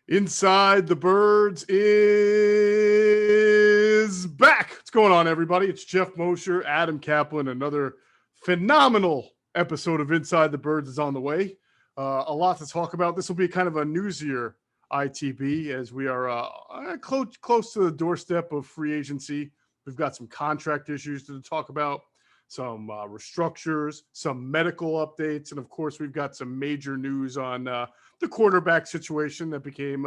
Inside the Birds is back. What's going on, everybody? It's Geoff, Mosher, Adam Caplan. Another phenomenal episode of Inside the Birds is on the way. A lot to talk about. This will be kind of a newsier ITB as we are close to the doorstep of free agency. We've got some contract issues to talk about, some restructures, some medical updates, and of course, we've got some major news on the quarterback situation that became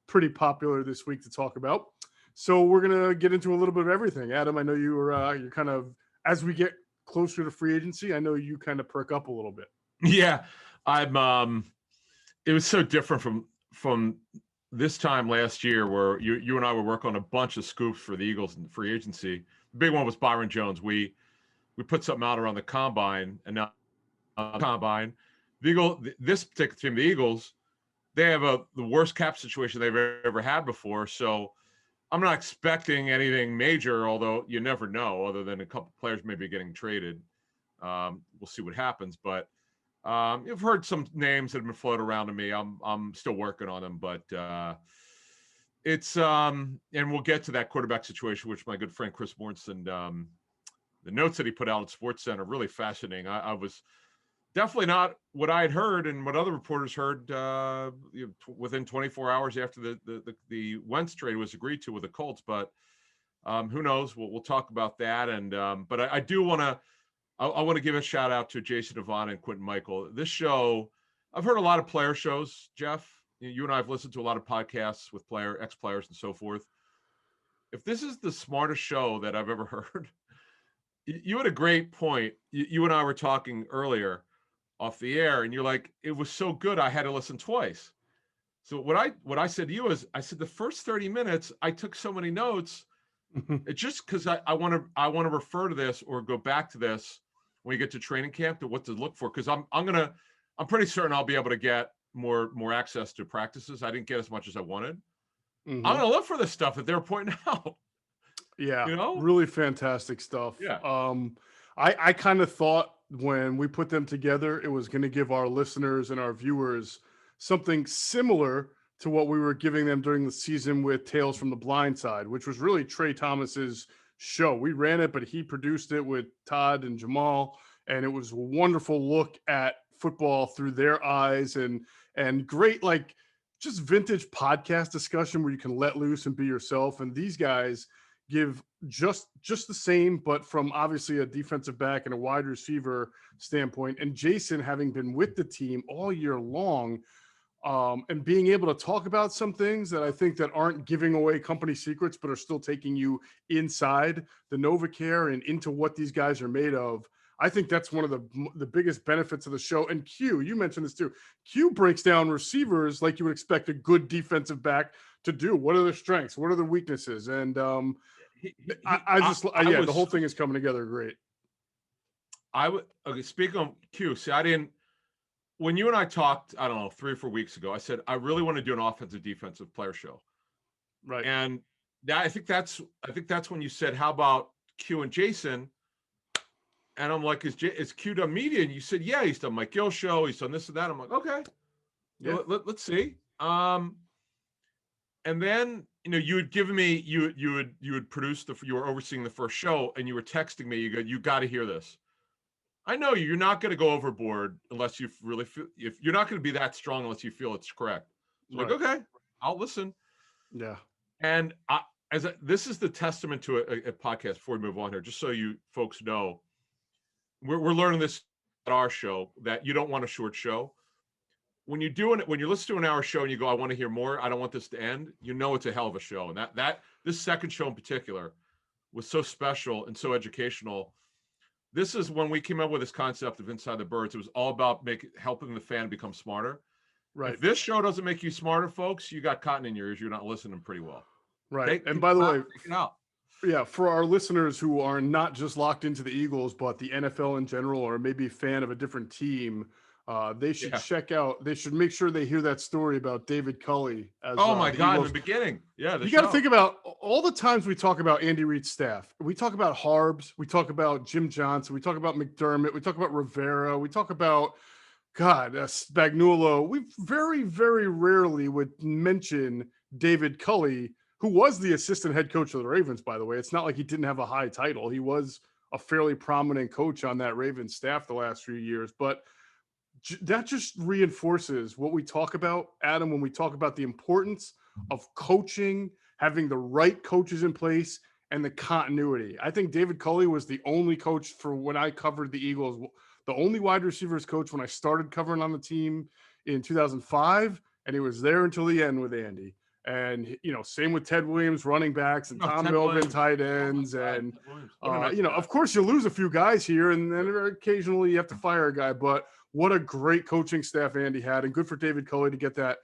pretty popular this week to talk about. So we're gonna get into a little bit of everything. Adam, I know you're kind of, as we get closer to free agency, I know you kind of perk up a little bit. Yeah, I'm. It was so different from this time last year where you and I were working on a bunch of scoops for the Eagles in free agency. The big one was Byron Jones. We put something out around the combine, and now combine. This particular team, the Eagles, they have the worst cap situation they've ever had before. So I'm not expecting anything major, although you never know, other than a couple players maybe getting traded. We'll see what happens. But you've heard some names that have been floated around to me. I'm still working on them, but it's and we'll get to that quarterback situation, which my good friend Chris Morrison, the notes that he put out at SportsCenter, really fascinating. I was definitely not what I had heard and what other reporters heard within 24 hours after the Wentz trade was agreed to with the Colts. But who knows? We'll talk about that. And but I do want to give a shout out to Jason Devon and Quentin Michael. This show, I've heard a lot of player shows, Geoff. You and I have listened to a lot of podcasts with ex-players and so forth. If this is the smartest show that I've ever heard, you had a great point. You and I were talking earlier off the air, and you're like, it was so good I had to listen twice. So what I said to you is, I said the first 30 minutes I took so many notes. It's just because I want to refer to this or go back to this when we get to training camp to what to look for, because I'm pretty certain I'll be able to get more access to practices. I didn't get as much as I wanted. I'm gonna look for this stuff that they're pointing out. Yeah, really fantastic stuff. Yeah. I kind of thought when we put them together, it was going to give our listeners and our viewers something similar to what we were giving them during the season with Tales from the Blind Side, which was really Trey Thomas's show. We ran it, but he produced it with Todd and Jamal, and it was a wonderful look at football through their eyes and great, like, just vintage podcast discussion where you can let loose and be yourself. And these guys give just the same, but from obviously a defensive back and a wide receiver standpoint. And Jason, having been with the team all year long, and being able to talk about some things that I think that aren't giving away company secrets, but are still taking you inside the NovaCare and into what these guys are made of. I think that's one of the biggest benefits of the show. And Q, you mentioned this too. Q breaks down receivers like you would expect a good defensive back to do. What are their strengths? What are their weaknesses? And the whole thing is coming together great. Speaking of Q, when you and I talked, I don't know, 3 or 4 weeks ago, I said, I really want to do an offensive defensive player show. Right. And I think that's when you said, how about Q and Jason? And I'm like, is Q done media? And you said, yeah, he's done Mike Gill show. He's done this and that. I'm like, okay, yeah. Let's see. And then, you had given me, you had produced you were overseeing the first show, and you were texting me. You got to hear this. I know you're not going to go overboard unless you really feel, if you're not going to be that strong unless you feel it's correct. So right. Like, okay, I'll listen. Yeah. And this is the testament to a podcast before we move on here, just so you folks know, we're learning this at our show that you don't want a short show. When you listen to an hour show and you go, I want to hear more, I don't want this to end, it's a hell of a show. And that this second show in particular was so special and so educational. This is when we came up with this concept of Inside the Birds. It was all about helping the fan become smarter. Right. If this show doesn't make you smarter, folks, you got cotton in your ears. You're not listening pretty well. Right. And by the way, yeah, for our listeners who are not just locked into the Eagles, but the NFL in general, or maybe a fan of a different team, they should check out. They should make sure they hear that story about David Culley. Oh my God! Eagles. In the beginning, yeah. You got to think about all the times we talk about Andy Reid's staff. We talk about Harbs. We talk about Jim Johnson. We talk about McDermott. We talk about Rivera. We talk about God, Spagnuolo. We very, very rarely would mention David Culley, who was the assistant head coach of the Ravens, by the way. It's not like he didn't have a high title. He was a fairly prominent coach on that Ravens staff the last few years. But that just reinforces what we talk about, Adam, when we talk about the importance of coaching, having the right coaches in place, and the continuity. I think David Culley was the only coach for when I covered the Eagles, the only wide receivers coach when I started covering on the team in 2005, and he was there until the end with Andy. And, same with Ted Williams, running backs, and Tom Melvin, tight ends. And, of course, you lose a few guys here, and then occasionally you have to fire a guy. But what a great coaching staff Andy had, and good for David Culley to get that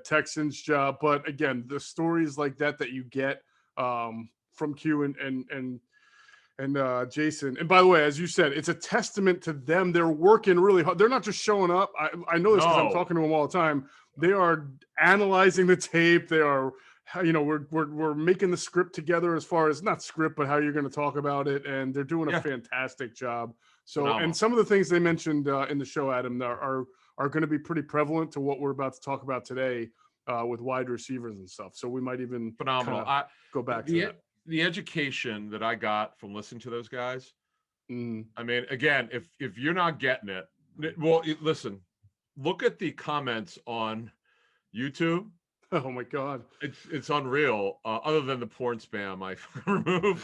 Texans job. But, again, the stories like that you get from Q and Jason. And by the way, as you said, it's a testament to them. They're working really hard. They're not just showing up. I know this because I'm talking to them all the time. They are analyzing the tape. They are, we're making the script together as far as not script, but how you're going to talk about it. And they're doing a fantastic job. So, phenomenal. And some of the things they mentioned in the show, Adam, are going to be pretty prevalent to what we're about to talk about today with wide receivers and stuff. So we might even phenomenal. Go back to that. The education that I got from listening to those guys. I mean, again, if you're not getting it, well, listen, look at the comments on YouTube. Oh my God, it's unreal. Other than the porn spam I removed.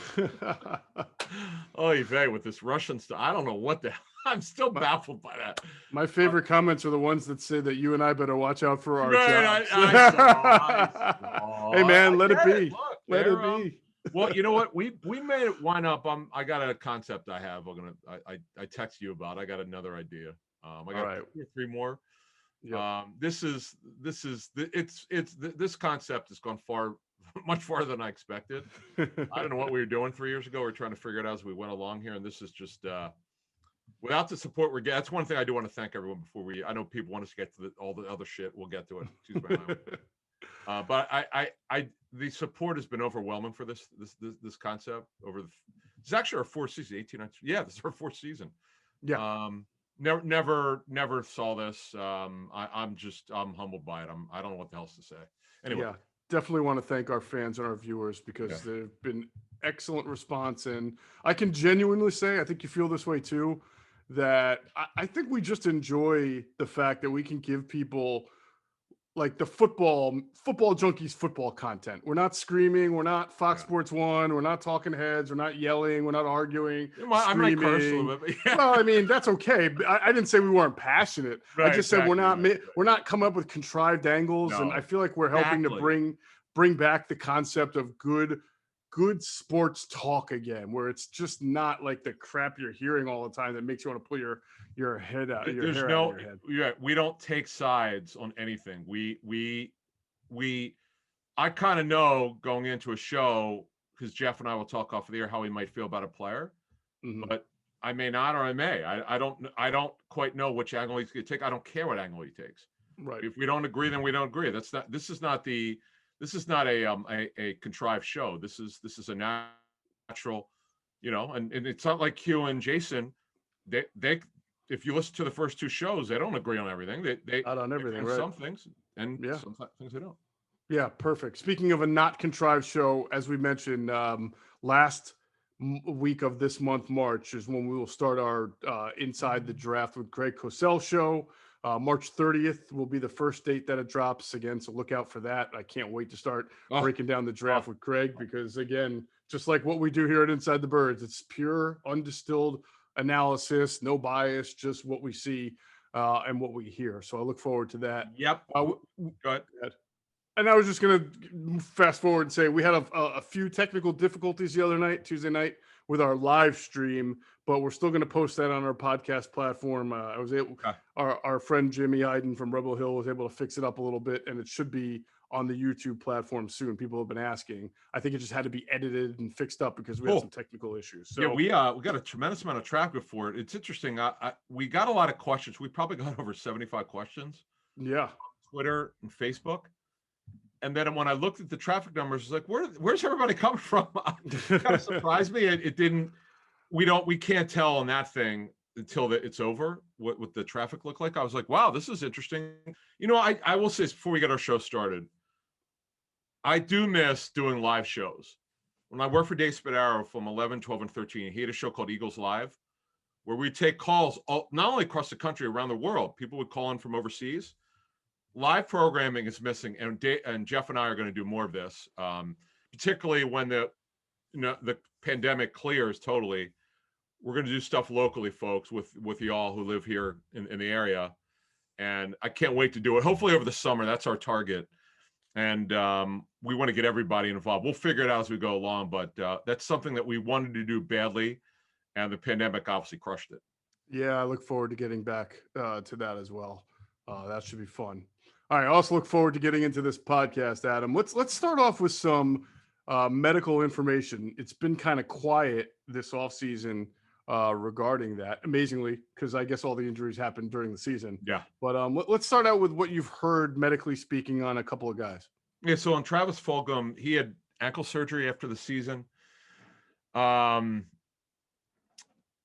Oh, with this Russian stuff, I don't know what the hell. I'm still baffled by that. My favorite comments are the ones that say that you and I better watch out for our jobs. I saw. Hey man, let it be. Look, let it be. Well, you know what? We made it wind up. I got a concept I have. I text you about. I got another idea. I got 2 or 3 more. Yep. This concept has gone much farther than I expected. I don't know what we were doing 3 years ago. We're trying to figure it out as we went along here, and this is just without the support we're getting. That's one thing I do want to thank everyone before I know people want us to get to all the other shit. We'll get to it. But the support has been overwhelming for this concept it's actually our 4th season, 18. Yeah, this is our 4th season. Yeah. Never saw this. I'm humbled by it. I don't know what else to say. Anyway. Yeah, definitely want to thank our fans and our viewers because they've been excellent response. And I can genuinely say, I think you feel this way too, that I think we just enjoy the fact that we can give people like the football junkies football content. We're not screaming. We're not Fox Sports 1. We're not talking heads. We're not yelling. We're not arguing. I might curse a little bit. But Well, I mean, that's okay. I didn't say we weren't passionate. Right, I just said we're not coming up with contrived angles. No, and I feel like we're helping to bring back the concept of good sports talk again, where it's just not like the crap you're hearing all the time that makes you want to pull your head out. There's hair out of your head. Yeah, we don't take sides on anything. I kind of know going into a show because Geoff and I will talk off of the air how we might feel about a player, but I may not, or I may. I don't quite know which angle he's going to take. I don't care what angle he takes. Right. If we don't agree, then we don't agree. This is not a contrived show. This is a natural, and it's not like Q and Jason. They if you listen to the first 2 shows, they don't agree on everything. They not on everything, right? Some things, and some things they don't. Yeah, perfect. Speaking of a not contrived show, as we mentioned, last week of this month, March, is when we will start our Inside the Draft with Greg Cosell show. March 30th will be the first date that it drops again, so look out for that. I can't wait to start breaking down the draft with Greg because, again, just like what we do here at Inside the Birds, it's pure, undistilled analysis, no bias, just what we see and what we hear. So I look forward to that. Yep. Go ahead. And I was just going to fast forward and say we had a few technical difficulties the other night, Tuesday night, with our live stream, but we're still going to post that on our podcast platform. Our friend Jimmy Hyden from Rebel Hill was able to fix it up a little bit, and it should be on the YouTube platform soon. People have been asking. I think it just had to be edited and fixed up because we had some technical issues. So we got a tremendous amount of traffic for it. It's interesting. We got a lot of questions. We probably got over 75 questions. Yeah. On Twitter and Facebook. And then when I looked at the traffic numbers, it's like, where's everybody coming from? It kind of surprised me. It didn't. We can't tell on that thing until it's over, what the traffic looked like. I was like, wow, this is interesting. You know, I will say this before we get our show started, I do miss doing live shows. When I worked for Dave Spadaro from 11, 12, and 13, he had a show called Eagles Live, where we'd take calls not only across the country, around the world. People would call in from overseas. Live programming is missing, and Geoff and I are going to do more of this, particularly when the pandemic clears totally. We're going to do stuff locally, folks, with y'all who live here in the area, and I can't wait to do it. Hopefully over the summer. That's our target, and we want to get everybody involved. We'll figure it out as we go along, but that's something that we wanted to do badly, and the pandemic obviously crushed it. Yeah, I look forward to getting back to that as well. That should be fun. All right, I also look forward to getting into this podcast, Adam. Let's start off with some medical information. It's been kind of quiet this offseason regarding that, amazingly, because I guess all the injuries happened during the season. Yeah. But let's start out with what you've heard medically speaking on a couple of guys. Yeah, so on Travis Fulgham, he had ankle surgery after the season.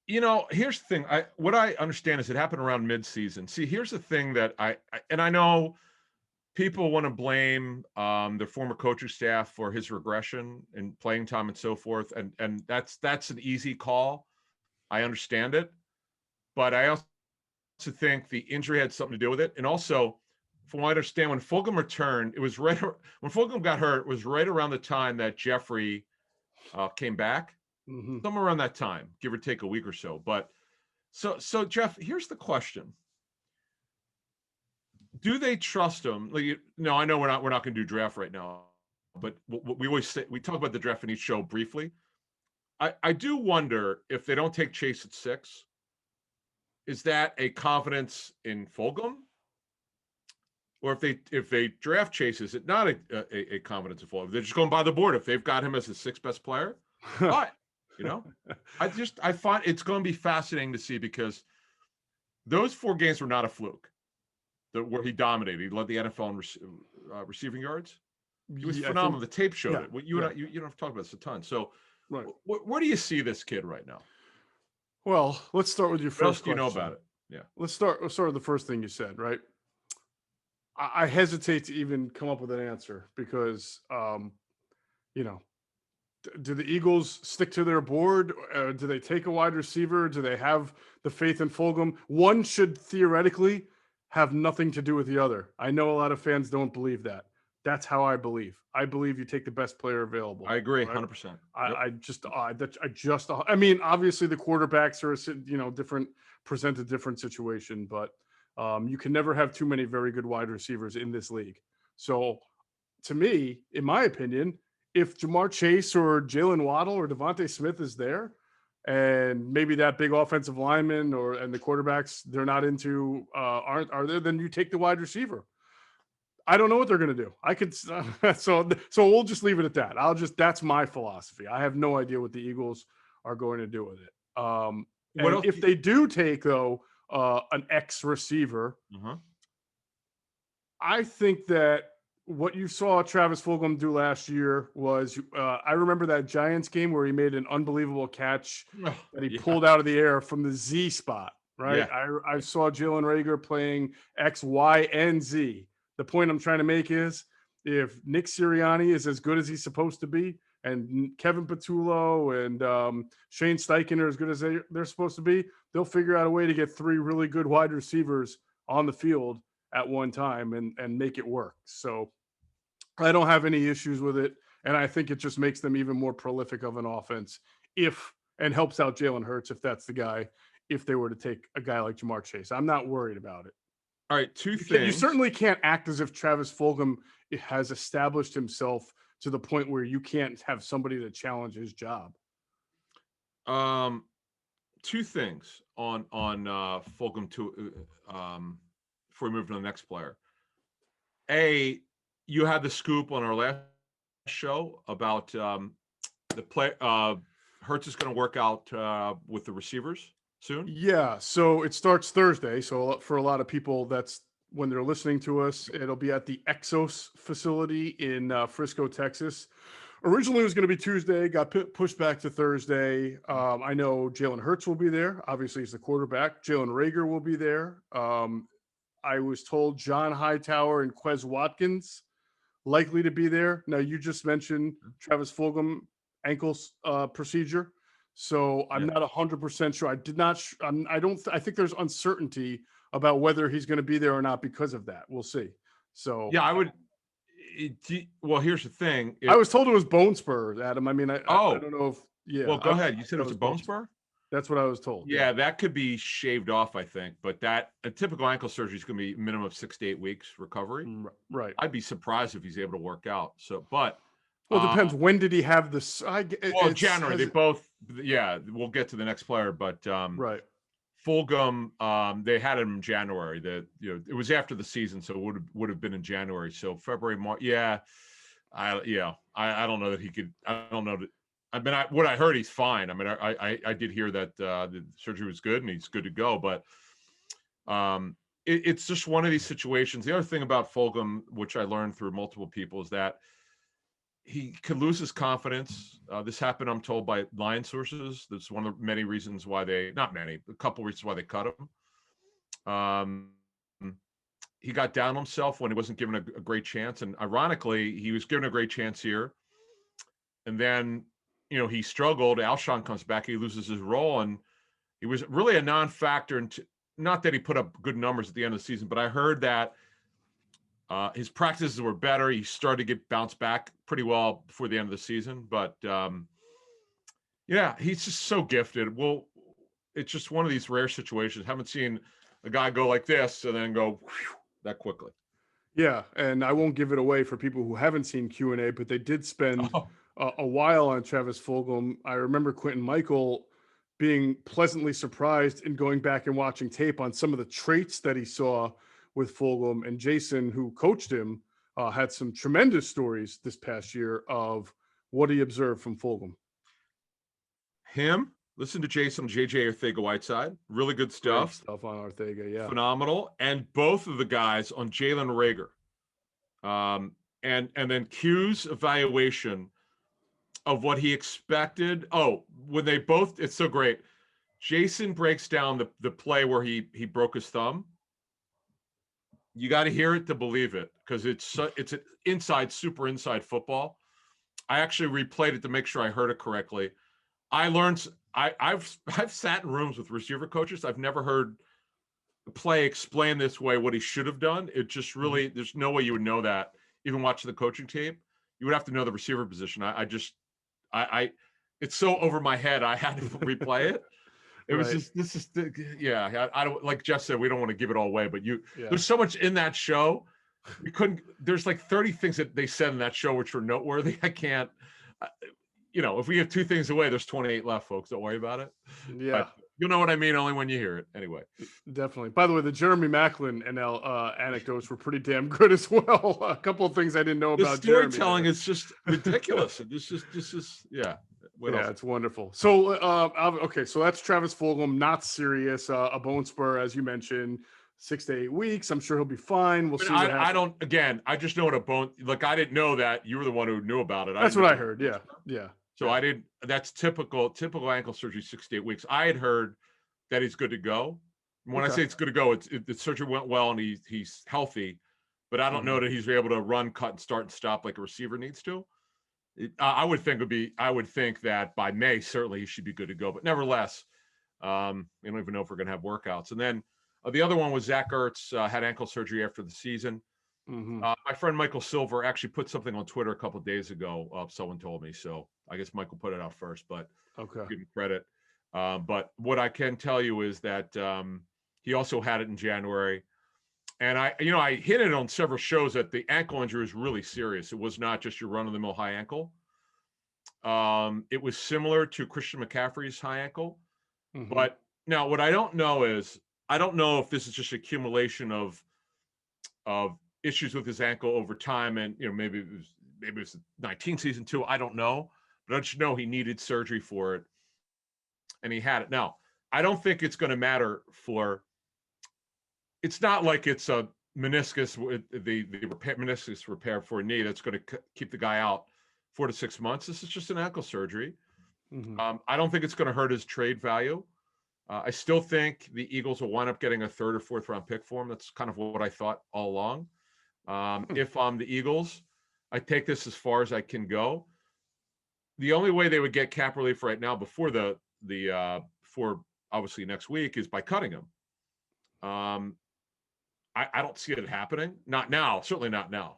You know, here's the thing. What I understand is it happened around mid-season. See, here's the thing that I know people want to blame their former coaching staff for his regression and playing time and so forth, and that's an easy call. I understand it, but I also think the injury had something to do with it. And also, from what I understand, when Fulgham returned, it was when Fulgham got hurt, it was right around the time that Jeffery came back. Mm-hmm. Somewhere around that time, give or take a week or so. But so Geoff, here's the question: do they trust him? No, I know we're not going to do draft right now, but we always say, we talk about the draft in each show briefly. I do wonder if they don't take Chase at 6, is that a confidence in Fulgham? Or if they draft Chase, is it not a confidence in Fulgham? They're just going by the board. If they've got him as the 6th best player, but you know, I find it's going to be fascinating to see, because those 4 games were not a fluke. Where he dominated, he led the NFL in receiving yards. He was phenomenal. The tape showed it. You don't have to talk about this a ton. So, right. Where do you see this kid right now? Well, let's start with your first question. What else do you know about it? Yeah. Let's start with the first thing you said, right? I hesitate to even come up with an answer because, you know, do the Eagles stick to their board? Do they take a wide receiver? Do they have the faith in Fulgham? One should theoretically have nothing to do with the other. I know a lot of fans don't believe that. That's how I believe. I believe you take the best player available. I agree, 100%. Yep. I mean, obviously the quarterbacks are, present a different situation, but you can never have too many very good wide receivers in this league. So to me, in my opinion, if Jamar Chase or Jalen Waddle or Devontae Smith is there, and maybe that big offensive lineman and the quarterbacks they're not into are there, then you take the wide receiver. I don't know what they're going to do. I could so we'll just leave it at that. That's my philosophy. I have no idea what the Eagles are going to do with it. And if they do take though an X receiver, I think that what you saw Travis Fulgham do last year was, I remember that Giants game where he made an unbelievable catch that he pulled out of the air from the Z spot, right? Yeah. I saw Jalen Reagor playing X, Y, and Z. The point I'm trying to make is if Nick Sirianni is as good as he's supposed to be, and Kevin Patullo and Shane Steichen are as good as they're supposed to be, they'll figure out a way to get 3 really good wide receivers on the field at one time and make it work. So I don't have any issues with it. And I think it just makes them even more prolific of an offense and helps out Jalen Hurts if that's the guy, if they were to take a guy like Jamar Chase. I'm not worried about it. All right, 2 things. You certainly can't act as if Travis Fulgham has established himself to the point where you can't have somebody to challenge his job. 2 things on Fulgham before we move to the next player. You had the scoop on our last show about the play. Hurts is going to work out with the receivers soon. Yeah, so it starts Thursday. So for a lot of people, that's when they're listening to us. It'll be at the Exos facility in Frisco, Texas. Originally, it was going to be Tuesday, got pushed back to Thursday. I know Jalen Hurts will be there. Obviously, he's the quarterback. Jalen Reagor will be there. I was told John Hightower and Quez Watkins likely to be there. Now, you just mentioned Travis Fulgham ankle procedure. So I'm not 100% sure. I did not. I think there's uncertainty about whether he's going to be there or not because of that. We'll see. So yeah, I would. Well, here's the thing. I was told it was bone spur, Adam. I mean, I don't know if Well, go ahead. You said it was a bone spur? That's what I was told. Yeah, that could be shaved off, I think. But a typical ankle surgery is going to be minimum of 6 to 8 weeks recovery. Right. I'd be surprised if he's able to work out. So, but well, it depends. When did he have this? January. They both. Yeah, we'll get to the next player, but right. Fulgham, they had him in January. It was after the season, so it would have been in January. So February, March. Yeah, I don't know that he could. I don't know that. I mean, what I heard, he's fine. I mean, I did hear that the surgery was good and he's good to go. But it's just one of these situations. The other thing about Fulgham, which I learned through multiple people, is that he could lose his confidence. This happened, I'm told, by line sources. That's one of the many reasons why a couple reasons why they cut him. He got down on himself when he wasn't given a great chance. And ironically, he was given a great chance here. And then, he struggled. Alshon comes back. He loses his role. And he was really a non-factor. Not that he put up good numbers at the end of the season, but I heard that his practices were better. He started to get bounced back pretty well before the end of the season. But, he's just so gifted. Well, it's just one of these rare situations. Haven't seen a guy go like this and then go that quickly. Yeah, and I won't give it away for people who haven't seen Q&A, but they did spend a while on Travis Fulgham. I remember Quentin Michael being pleasantly surprised in going back and watching tape on some of the traits that he saw with Fulgham. And Jason, who coached him, had some tremendous stories this past year of what he observed from Fulgham. Listen to Jason, JJ Arthega-Whiteside. Really good stuff. Great stuff on Arthega, yeah. Phenomenal. And both of the guys on Jalen Reagor. And then Q's evaluation of what he expected. It's so great. Jason breaks down the play where he broke his thumb. You got to hear it to believe it, because it's an super inside football. I actually replayed it to make sure I heard it correctly. I learned. I've sat in rooms with receiver coaches. I've never heard the play explained this way, what he should have done. It just really, there's no way you would know that. Even watching the coaching tape, you would have to know the receiver position. It's so over my head. I had to replay it. It was I don't, like Jeff said, we don't want to give it all away, but there's so much in that show. There's like 30 things that they said in that show which were noteworthy. I can't, if we give 2 things away, there's 28 left, folks. Don't worry about it. Yeah. But you'll know what I mean only when you hear it. Anyway. Definitely. By the way, the Jeremy Maclin anecdotes were pretty damn good as well. A couple of things I didn't know about Jeremy. The storytelling is just ridiculous. This is What else? It's wonderful. So, so that's Travis Fulgham, not serious, a bone spur, as you mentioned, 6 to 8 weeks. I'm sure he'll be fine. We'll see. I just know what a bone, like, I didn't know that. You were the one who knew about it. That's what I heard. Yeah. So I didn't, that's typical ankle surgery, 6 to 8 weeks. I had heard that he's good to go. When I say it's good to go, the surgery went well and he's healthy, but I don't know that he's able to run, cut, and start and stop like a receiver needs to. I would think that by May, certainly he should be good to go. But nevertheless, we don't even know if we're going to have workouts. And then the other one was Zach Ertz, had ankle surgery after the season. My friend Michael Silver actually put something on Twitter a couple of days ago. Someone told me, so I guess Michael put it out first, but give him credit. But what I can tell you is that he also had it in January. And I hit it on several shows that the ankle injury is really serious. It was not just your run-of-the-mill high ankle. It was similar to Christian McCaffrey's high ankle. But now what I don't know is, I don't know if this is just accumulation of issues with his ankle over time, and maybe it was 19 season 2. I don't know, but I just know he needed surgery for it, and he had it. Now I don't think it's going to matter for. It's not like it's a meniscus, the meniscus repair for a knee that's going to keep the guy out 4 to 6 months. This is just an ankle surgery. Mm-hmm. I don't think it's going to hurt his trade value. I still think the Eagles will wind up getting a 3rd or 4th round pick for him. That's kind of what I thought all along. If I'm the Eagles, I take this as far as I can go. The only way they would get cap relief right now before before obviously next week is by cutting him. I don't see it happening. Not now. Certainly not now.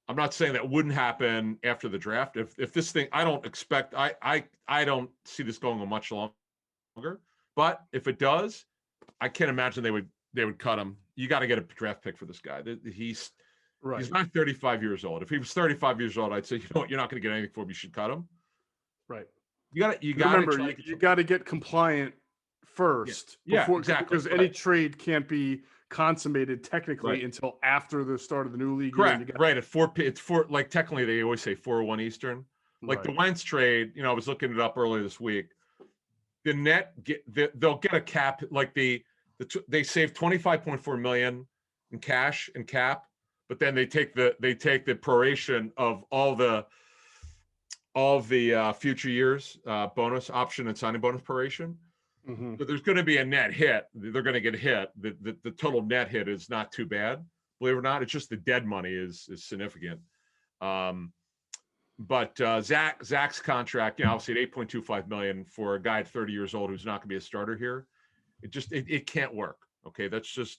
I'm not saying that wouldn't happen after the draft. If this thing, I don't expect. I don't see this going on much longer. But if it does, I can't imagine they would cut him. You got to get a draft pick for this guy. He's not 35 years old. If he was 35 years old, I'd say, you know what, you're not going to get anything for him. You should cut him. Right. You got to remember, you got to get compliant first. Before, exactly. Because any trade can't be consummated technically until after the start of the new league. Correct. Right. At 4, it's 4. Like technically, they always say 4:01 Eastern. Like the Wentz trade. I was looking it up earlier this week. The net they'll get a cap. Like they save $25.4 million in cash and cap, but then they take the proration of all the future years bonus option and signing bonus proration. Mm-hmm. But there's going to be a net hit. They're going to get hit. The total net hit is not too bad, believe it or not. It's just the dead money is significant. But Zach's contract, obviously at $8.25 million for a guy at 30 years old who's not going to be a starter here, it can't work. Okay, that's just.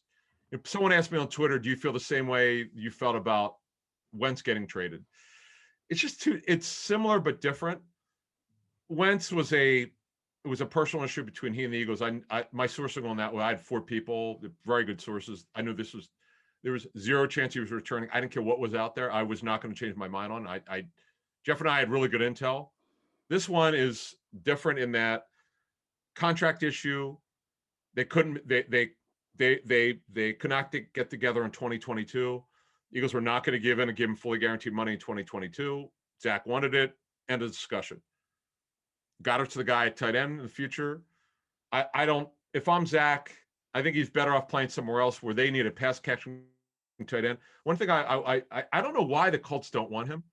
If someone asked me on Twitter, do you feel the same way you felt about Wentz getting traded? It's just it's similar but different. Wentz was a personal issue between he and the Eagles. My sourcing on that, I had 4 people, very good sources. I knew there was zero chance he was returning. I didn't care what was out there. I was not going to change my mind on. Jeff and I had really good intel. This one is different in that contract issue. They could not get together in 2022. Eagles were not going to give him fully guaranteed money in 2022. Zach wanted it. End of discussion. Got it to the guy at tight end in the future. If I'm Zach, I think he's better off playing somewhere else where they need a pass catching tight end. One thing I don't know why the Colts don't want him.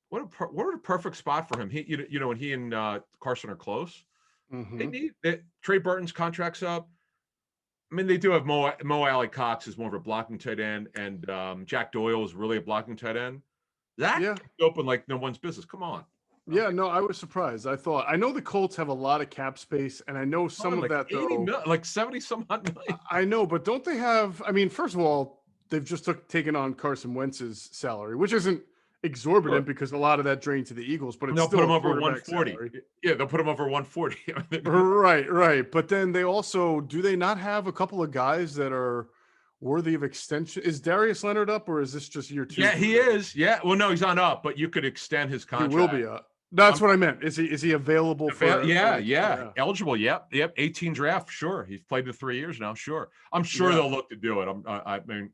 What a perfect spot for him. When he and Carson are close. Mm-hmm. They need Trey Burton's contract's up. I mean, they do have Mo Alley Cox is more of a blocking tight end, and Jack Doyle is really a blocking tight end. That open like no one's business. Come on. Yeah, no, I was surprised. I know the Colts have a lot of cap space, and I know some of that though, like 70 some odd million. I know, but don't they have? I mean, first of all, they've just taken on Carson Wentz's salary, which isn't exorbitant because a lot of that drained to the Eagles, but it's they'll still put him over 140. Salary. Yeah, they'll put him over 140. Right. But then they also do they not have a couple of guys that are worthy of extension? Is Darius Leonard up, or is this just year 2? Yeah, he is. Yeah. Well, no, he's not up, but you could extend his contract. He will be up. That's what I meant. Is he available for? Yeah. Eligible. Yep. 18 draft. Sure. He's played for 3 years now. Sure. I'm sure they'll look to do it. I mean,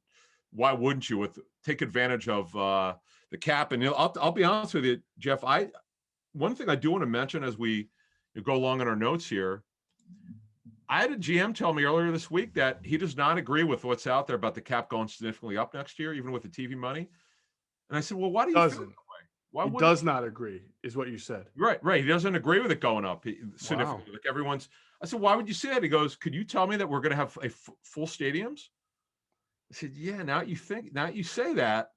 why wouldn't you take advantage of the cap? And I'll be honest with you, Jeff. One thing I do want to mention as we go along in our notes here, I had a GM tell me earlier this week that he does not agree with what's out there about the cap going significantly up next year, even with the TV money. And I said, well, why do you feel that way? Why he does not agree, is what you said. Right. He doesn't agree with it going up significantly. Wow. Like everyone's. I said, why would you say that? He goes, could you tell me that we're going to have full stadiums? I said, yeah. Now you say that,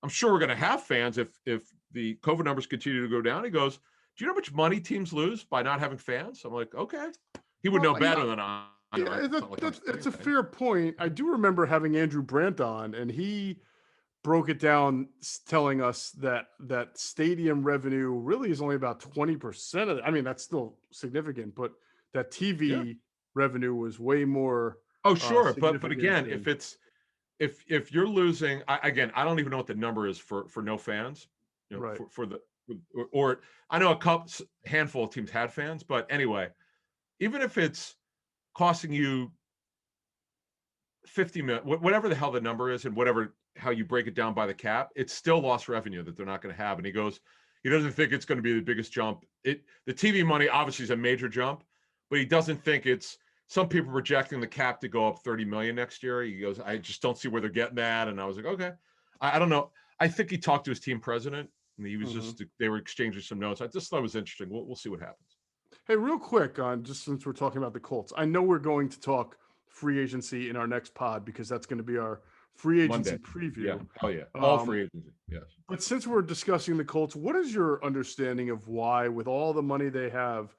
I'm sure we're going to have fans if the COVID numbers continue to go down. He goes, do you know how much money teams lose by not having fans? I'm like, okay. He would know better than I. Yeah, that's a fair point. I do remember having Andrew Brandt on, and he broke it down, telling us that stadium revenue really is only about 20% of it. I mean, that's still significant, but that TV revenue was way more. Oh, sure. But again, if you're losing, I don't even know what the number is for no fans, right. or I know handful of teams had fans, but anyway, even if it's costing you 50 million, whatever the hell the number is, and how you break it down by the cap, it's still lost revenue that they're not going to have. And he goes, he doesn't think it's going to be the biggest jump. The TV money obviously is a major jump, but he doesn't think it's. Some people projecting the cap to go up 30 million next year. He goes, I just don't see where they're getting that. And I was like, okay, I don't know. I think he talked to his team president, And he was just, they were exchanging some notes. I just thought it was interesting. We'll see what happens. Hey, real quick, on just since we're talking about the Colts, I know we're going to talk free agency in our next pod because that's going to be our free agency Monday. preview. Yeah. Oh yeah. All free agency. Yes. But since we're discussing the Colts, what is your understanding of why, with all the money they have,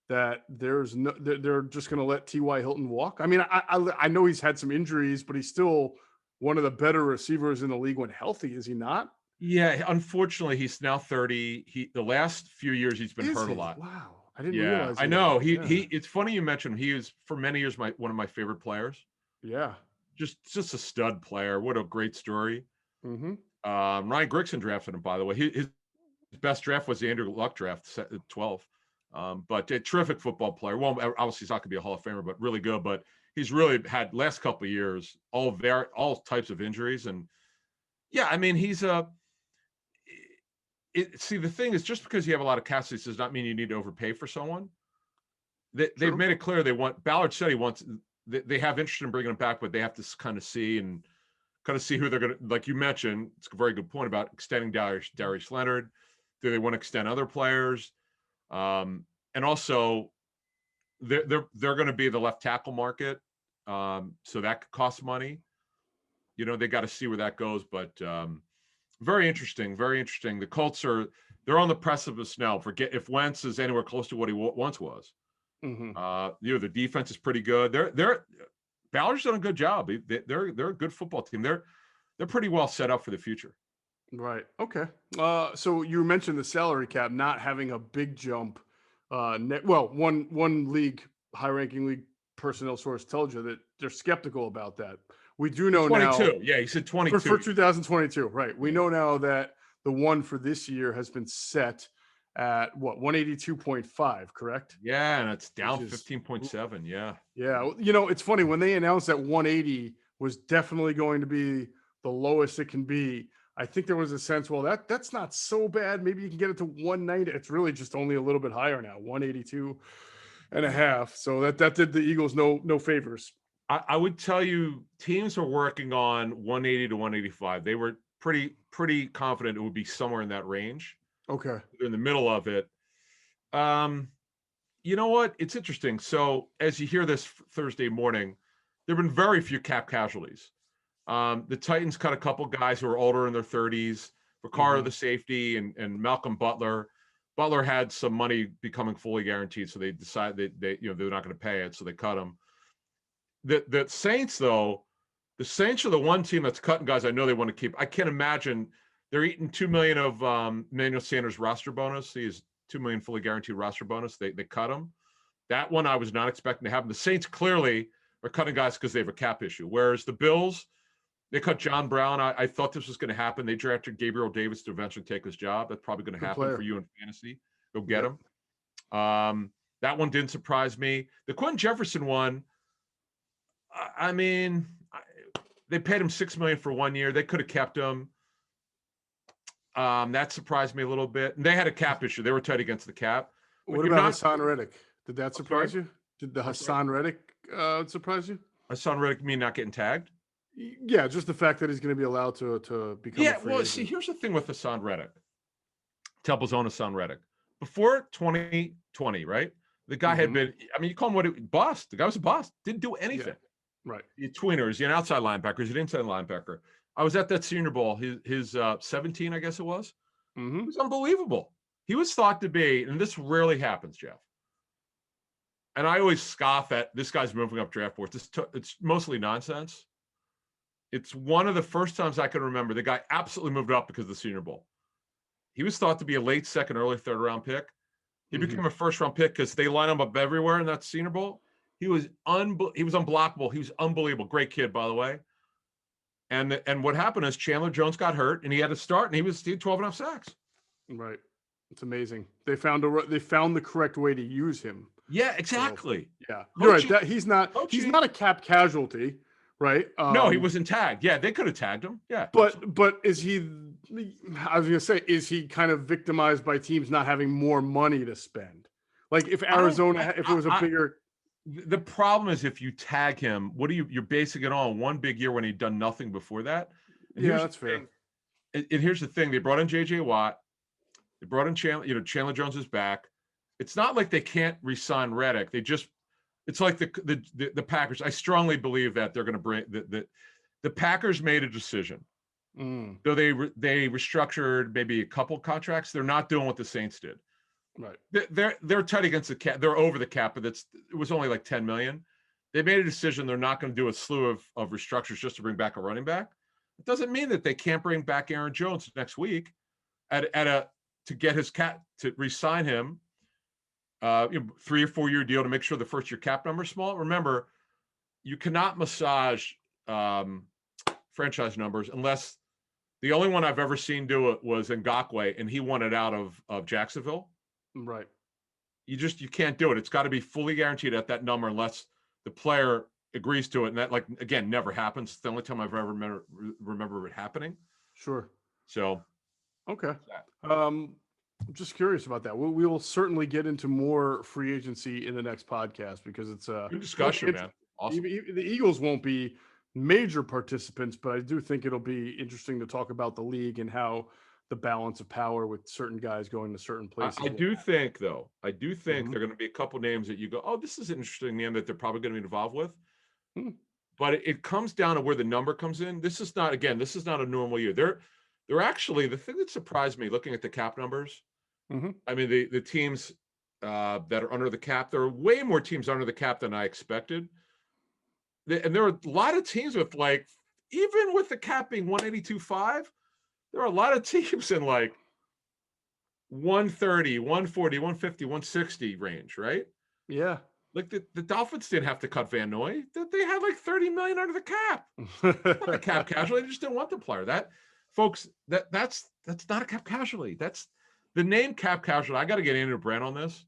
that they're just going to let T.Y. Hilton walk? I mean, I know he's had some injuries, but he's still one of the better receivers in the league when healthy, is he not? Yeah, unfortunately, he's now 30. The last few years he's been hurt a lot. Wow, I didn't Yeah, realize. I know. He It's funny you mentioned him. He was for many years one of my favorite players. Yeah, just a stud player. What a great story. Mm-hmm. Ryan Grigson drafted him, by the way. His best draft was the Andrew Luck draft, 12. But a terrific football player. Well, obviously he's not going to be a Hall of Famer, but really good. But he's really had last couple of years all types of injuries, and yeah, I mean he's a. See, the thing is, just because you have a lot of cap space does not mean you need to overpay for someone. They've made it clear they want. Ballard said he wants. They have interest in bringing him back, but they have to kind of see who they're going to. Like you mentioned, it's a very good point about extending Darius Leonard. Do they want to extend other players? And also, they're going to be the left tackle market, so that could cost money. You know, they got to see where that goes, but. Very interesting. Very interesting. The Colts they're on the precipice now. Forget if Wentz is anywhere close to what he once was. The defense is pretty good. Ballard's done a good job. They're a good football team. They're pretty well set up for the future. Right. Okay. So you mentioned the salary cap not having a big jump. One league, high-ranking league personnel source told you that they're skeptical about that. We do know 22. now. Yeah, he said 22 for 2022. Right. We know now that the one for this year has been set at 182.5. Correct. Yeah, and it's down 15.7. Yeah. Yeah. You know, it's funny when they announced that 180 was definitely going to be the lowest it can be. I think there was a sense, well, that's not so bad. Maybe you can get it to 190. It's really just only a little bit higher now, 182.5. So that did the Eagles no favors. I would tell you, teams are working on 180 to 185. They were pretty confident it would be somewhere in that range. Okay. They're in the middle of it. You know what? It's interesting. So as you hear this Thursday morning, there have been very few cap casualties. The Titans cut a couple guys who are older in their 30s. Vaccaro, the safety, and Malcolm Butler. Butler had some money becoming fully guaranteed, so they decided they're not going to pay it, so they cut him. The Saints, though, the Saints are the one team that's cutting guys I know they want to keep. I can't imagine they're eating $2 million of Emmanuel Sanders' roster bonus. He has $2 million fully guaranteed roster bonus. They cut him. That one I was not expecting to happen. The Saints clearly are cutting guys because they have a cap issue. Whereas the Bills, they cut John Brown. I thought this was going to happen. They drafted Gabriel Davis to eventually take his job. That's probably going to happen for you in fantasy. Go get him. That one didn't surprise me. The Quentin Jefferson one, I mean, they paid him $6 million for 1 year. They could have kept him. That surprised me a little bit. And they had a cap issue. They were tight against the cap. What about Hassan Reddick? Did that surprise you? Did the Hassan Reddick surprise you? Hassan Reddick mean not getting tagged? Yeah, just the fact that he's going to be allowed to become. Yeah, well, see, here's the thing with Hassan Reddick. Temple's own Hassan Reddick. Before 2020, right? The guy had been. I mean, you call him bust. The guy was a bust. Didn't do anything. Yeah. Right. Tweeners, an outside linebacker, he's an inside linebacker. I was at that Senior Bowl, his 17, I guess it was. It was unbelievable. He was thought to be, and this rarely happens, Geoff. And I always scoff at this guy's moving up draft boards. It's mostly nonsense. It's one of the first times I can remember the guy absolutely moved up because of the Senior Bowl. He was thought to be a late second, early third round pick. He became a first round pick because they line him up everywhere in that Senior Bowl. He was unblockable. He was unbelievable. Great kid, by the way. And what happened is Chandler Jones got hurt, and he had to start, and he had 12 and a half sacks. Right. It's amazing. They found the correct way to use him. Yeah, exactly. So, yeah, you're right. He's not a cap casualty, right? No, he wasn't tagged. Yeah, they could have tagged him. Yeah, but is he? I was gonna say, is he kind of victimized by teams not having more money to spend? Like if Arizona, if it was a bigger. The problem is if you tag him, you're basing it on one big year when he'd done nothing before that. And yeah, that's fair. And here's the thing: they brought in J.J. Watt. They brought in Chandler Jones is back. It's not like they can't re-sign Reddick. It's like the Packers. I strongly believe that they're going to bring the Packers made a decision. Though they restructured maybe a couple contracts, they're not doing what the Saints did. Right. They're tight against the cap. They're over the cap, but it was only like $10 million. They made a decision. They're not going to do a slew of restructures just to bring back a running back. It doesn't mean that they can't bring back Aaron Jones next week to get his cap to re-sign him. 3 or 4 year deal to make sure the first year cap number is small. Remember, you cannot massage franchise numbers unless the only one I've ever seen do it was Ngakoue, and he won it out of Jacksonville. Right. You can't do it. It's got to be fully guaranteed at that number unless the player agrees to it. And that, like, again, never happens. It's the only time I've ever remember it happening. Sure. So, okay. I'm just curious about that. We will certainly get into more free agency in the next podcast because it's a good discussion, man. Awesome. The Eagles won't be major participants, but I do think it'll be interesting to talk about the league and how the balance of power with certain guys going to certain places. I do think there are going to be a couple names that you go, oh, this is an interesting name that they're probably going to be involved with. But it comes down to where the number comes in. This is not a normal year. They're actually, the thing that surprised me looking at the cap numbers. I mean, the teams that are under the cap, there are way more teams under the cap than I expected. And there are a lot of teams with, like, even with the cap being 182.5, there are a lot of teams in like 130, 140, 150, 160 range, right? Yeah. Like the Dolphins didn't have to cut Van Noy. They had like 30 million under the cap. Not a cap casualty. They just didn't want the player. Folks, that's not a cap casualty. That's the name cap casualty. I got to get Andrew Brand on this.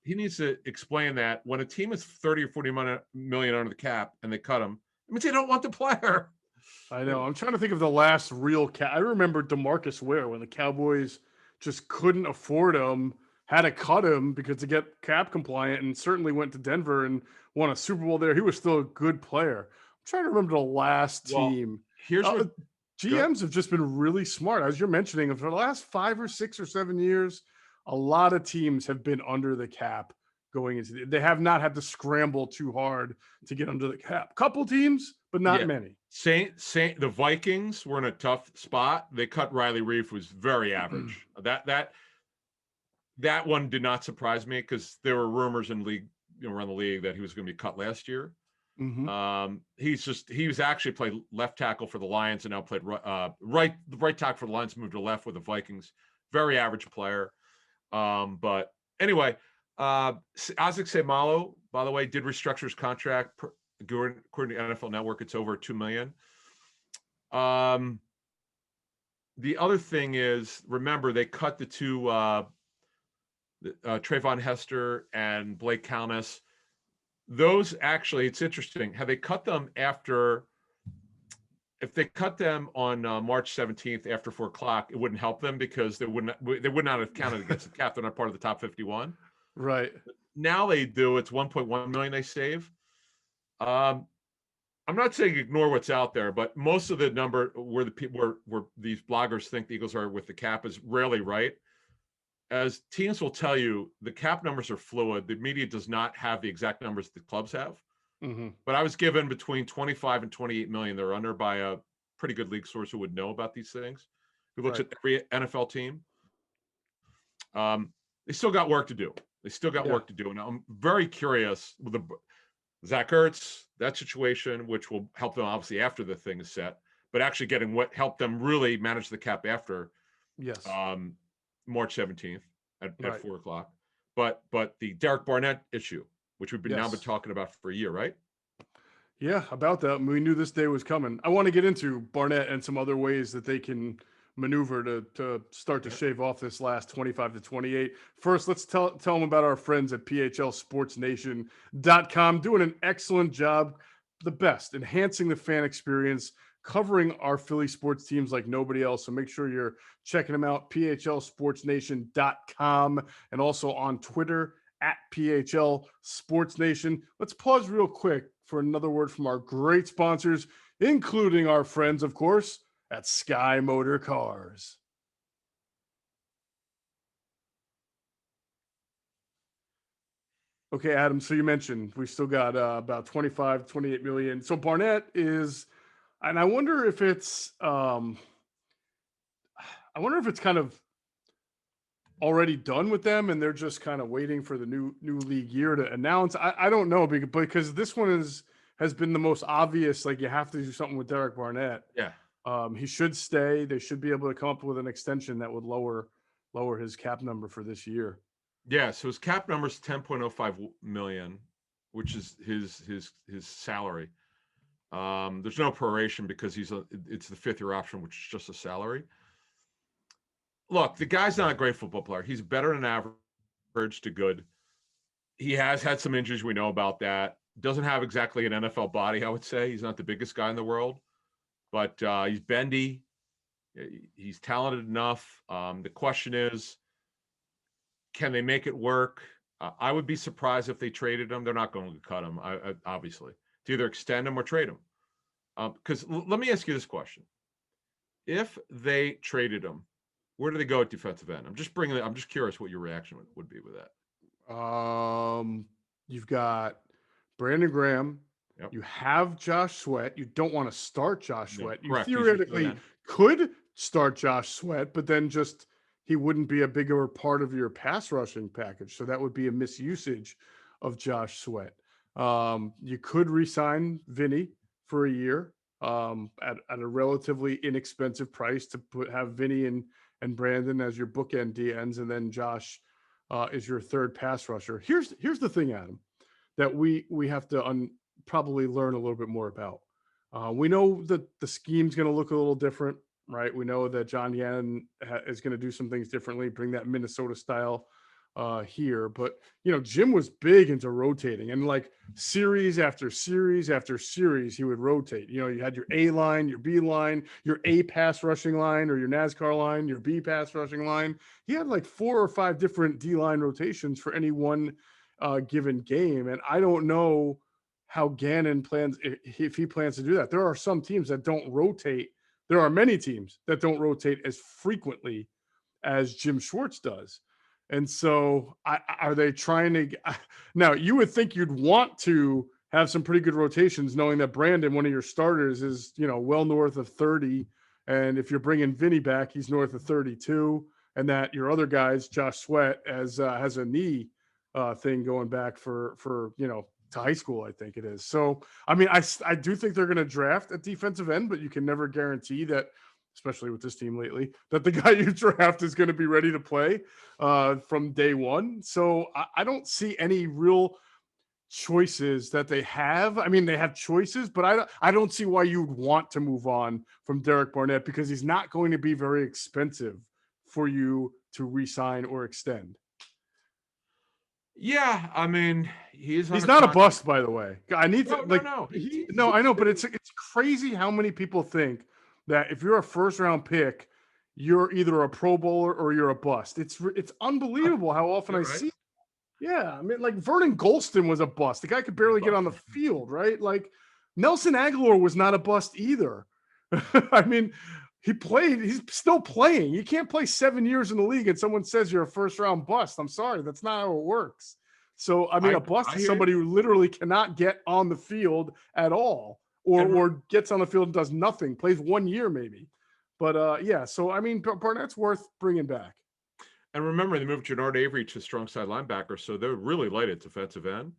He needs to explain that when a team is 30 or 40 million under the cap and they cut him, it means they don't want the player. I know. I'm trying to think of the last real cap. I remember DeMarcus Ware when the Cowboys just couldn't afford him, had to cut him because to get cap compliant, and certainly went to Denver and won a Super Bowl there. He was still a good player. I'm trying to remember the last team. Here's what GMs have just been really smart. As you're mentioning, for the last 5 or 6 or 7 years, a lot of teams have been under the cap going into they have not had to scramble too hard to get under the cap. Couple teams, but not many. The Vikings were in a tough spot. They cut Riley Reef, was very average. That one did not surprise me because there were rumors in league, around the league that he was going to be cut last year. He was actually played left tackle for the Lions and now played right tackle for the Lions, moved to left with the Vikings. Very average player. But anyway, Isaac Seumalo, by the way, did restructure his contract. According to NFL Network, it's over $2 million. The other thing is, remember, they cut the two Trayvon Hester and Blake Calmas. Those actually, it's interesting. Have they cut them after? If they cut them on March 17th after 4 o'clock, it wouldn't help them because they would not have counted against the cap. They're not part of the top 51. Right. Now they do. It's 1.1 million they save. I'm not saying ignore what's out there, but most of the number where the people where these bloggers think the Eagles are with the cap is rarely right. As teams will tell you, the cap numbers are fluid. The media does not have the exact numbers the clubs have. But I was given between 25 and 28 million. They're under by a pretty good league source who would know about these things, who looks at every NFL team. They still got work to do. Work to do. And I'm very curious with the Zach Ertz, that situation, which will help them obviously after the thing is set, but actually getting what helped them really manage the cap after March 17th at 4 o'clock. But the Derek Barnett issue, which we've now been talking about for a year, right? Yeah, about that. We knew this day was coming. I want to get into Barnett and some other ways that they can maneuver to start to shave off this last 25 to 28. First, let's tell them about our friends at PHLSportsNation.com, doing an excellent job, the best, enhancing the fan experience, covering our Philly sports teams like nobody else. So make sure you're checking them out, PHLSportsNation.com, and also on Twitter at PHL Sports Nation. Let's pause real quick for another word from our great sponsors, including our friends, of course, at Sky Motor Cars. Okay, Adam. So you mentioned we still got about 25, 28 million. So Barnett is, and I wonder if it's kind of already done with them and they're just kind of waiting for the new league year to announce. I don't know because this one has been the most obvious. Like you have to do something with Derek Barnett. Yeah. He should stay. They should be able to come up with an extension that would lower his cap number for this year. Yeah. So his cap number is 10.05 million, which is his salary. There's no proration because it's the 5th year option, which is just a salary. Look, the guy's not a great football player. He's better than average to good. He has had some injuries. We know about that. Doesn't have exactly an NFL body, I would say. He's not the biggest guy in the world, but he's bendy. He's talented enough. The question is, can they make it work? I would be surprised if they traded him. They're not going to cut him, obviously. To either extend him or trade him. Because let me ask you this question. If they traded him, where do they go at defensive end? I'm just curious what your reaction would be with that. You've got Brandon Graham. Yep. You have Josh Sweat. You don't want to start Josh Sweat. You correct. theoretically could start Josh Sweat, but then just he wouldn't be a bigger part of your pass rushing package. So that would be a misusage of Josh Sweat. You could re-sign Vinny for a year at a relatively inexpensive price to have Vinny and Brandon as your bookend DNs, and then Josh is your third pass rusher. Here's the thing, Adam, that we have to probably learn a little bit more about. We know that the scheme's going to look a little different, right? We know that John Yannon is going to do some things differently, bring that Minnesota style here. But, Jim was big into rotating, and like series after series after series, he would rotate. You had your A line, your B line, your A pass rushing line, or your NASCAR line, your B pass rushing line. He had like 4 or 5 different D line rotations for any one given game. And I don't know how Gannon plans, if he plans to do that. There are some teams that don't rotate. There are many teams that don't rotate as frequently as Jim Schwartz does. And so are they trying to now you would think you'd want to have some pretty good rotations, knowing that Brandon, one of your starters, is, well north of 30. And if you're bringing Vinny back, he's north of 32. And that your other guys, Josh Sweat, has a knee thing going back for to high school, I think it is. So, I mean, I do think they're going to draft at defensive end, but you can never guarantee that, especially with this team lately, that the guy you draft is going to be ready to play from day one. So I don't see any real choices that they have. I mean, they have choices, but I don't see why you would want to move on from Derek Barnett, because he's not going to be very expensive for you to re-sign or extend. Yeah, I mean, he's not a bust, by the way. I need to no, I know, but it's crazy how many people think that if you're a first round pick, you're either a Pro Bowler or you're a bust. It's unbelievable how often I see. Yeah, I mean, like Vernon Golston was a bust. The guy could barely get on the field, right? Like Nelson Aguilar was not a bust either. I mean, he's still playing. You can't play 7 years in the league and someone says you're a first round bust. I'm sorry, that's not how it works. So, I mean, a bust is somebody who literally cannot get on the field at all, or gets on the field and does nothing, plays 1 year maybe. But yeah, so I mean, Barnett's worth bringing back. And remember, they moved Jannard Avery to strong side linebacker, so they're really light at defensive end.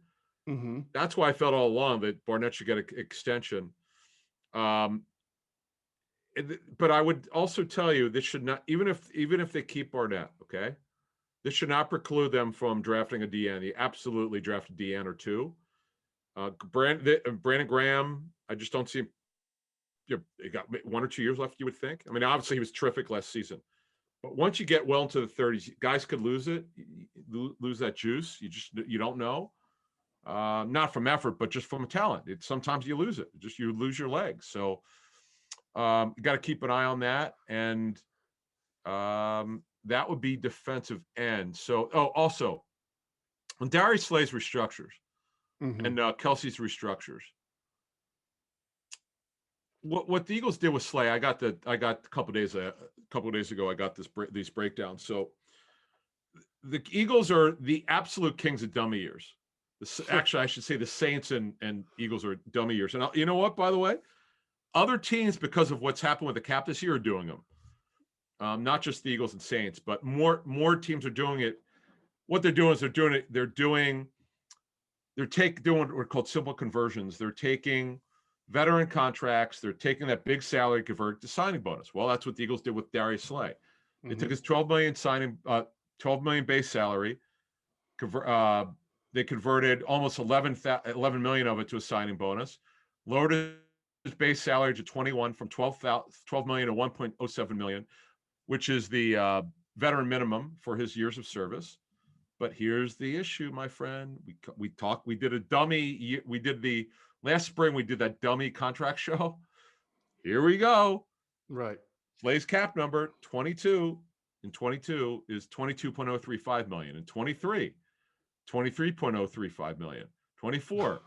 Mm-hmm. That's why I felt all along that Barnett should get an extension. But I would also tell you, this should not, even if they keep Barnett, okay, this should not preclude them from drafting a DN. They absolutely draft a DN or two. Brandon Graham, I just don't see him. He got 1 or 2 years left, you would think. I mean, obviously he was terrific last season. But once you get well into the 30s, guys could lose that juice. You don't know, not from effort, but just from talent. Sometimes you lose it. You lose your legs. So you got to keep an eye on that. And that would be defensive end. So, also, when Darius Slay's restructures and Kelsey's restructures, what the Eagles did with Slay, I got a couple of days ago. I got these breakdowns. So the Eagles are the absolute kings of dummy years. Actually, I should say the Saints and Eagles are dummy years. And you know what, by the way, other teams, because of what's happened with the cap this year, are doing them. Not just the Eagles and Saints, but more teams are doing it. What they're doing is doing what are called simple conversions. They're taking veteran contracts. They're taking that big salary, convert to signing bonus. Well, that's what the Eagles did with Darius Slay. They took his $12 million base salary. They converted almost 11 million of it to a signing bonus. Lowered his base salary to 21 from 12 million to 1.07 million, which is the veteran minimum for his years of service. But here's the issue, my friend. We did a dummy. We did the last spring. We did that dummy contract show. Here we go. Right. Slay's cap number 22 in 22 is 22.035 million. In 23, 23.035 million. 24.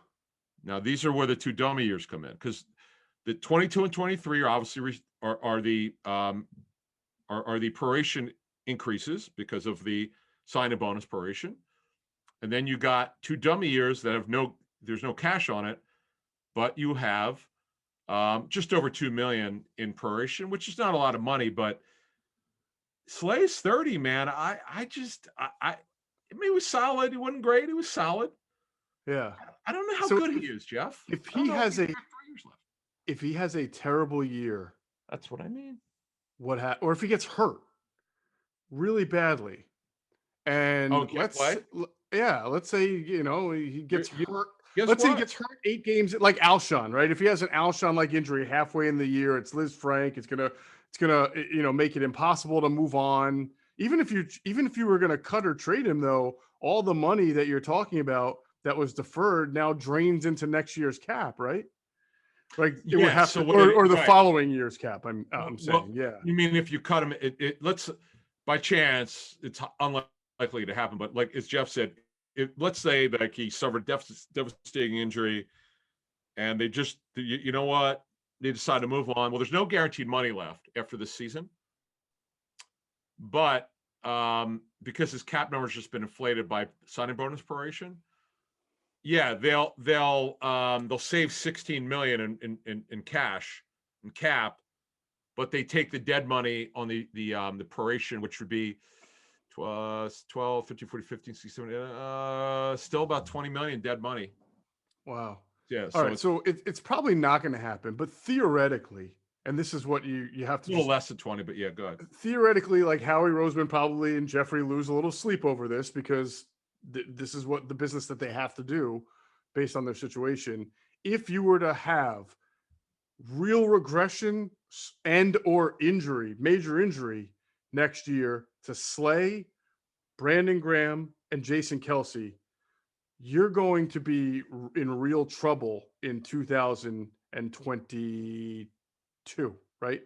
Now these are where the two dummy years come in, because the 22 and 23 are obviously are the proration increases because of the sign and bonus proration. And then you got two dummy years that have there's no cash on it, but you have just over 2 million in proration, which is not a lot of money, but Slay's 30, man. I mean, he was solid. He wasn't great. He was solid. Yeah. I don't know how good he is, Geoff. If he has a terrible year, that's what I mean. Or if he gets hurt really badly, and let's say, he gets hurt. Let's say he gets hurt 8 games, like Alshon, right? If he has an Alshon-like injury halfway in the year, it's Liz Frank. It's gonna make it impossible to move on. Even if you were gonna cut or trade him, though, all the money that you're talking about that was deferred now drains into next year's cap, right? Like it would have to, or the following year's cap. I'm saying, yeah. You mean if you cut him? Let's by chance, it's unlikely to happen, but like as Geoff said, let's say that he suffered devastating injury, and they just, you know what, they decide to move on. Well, there's no guaranteed money left after this season, but because his cap number's just been inflated by signing bonus proration, yeah, they'll save 16 million in cash and cap, but they take the dead money on the proration, which would be 12, 15, 40, 15, 16, 17, still about 20 million dead money. Wow. Yeah. All right. So it's probably not going to happen, but theoretically, and this is what you have to. A little less than 20, but yeah, go ahead. Theoretically, like Howie Roseman probably and Jeffrey lose a little sleep over this because this is what the business that they have to do based on their situation. If you were to have real regression and or major injury next year to Slay, Brandon Graham, and Jason Kelce, you're going to be in real trouble in 2022, right?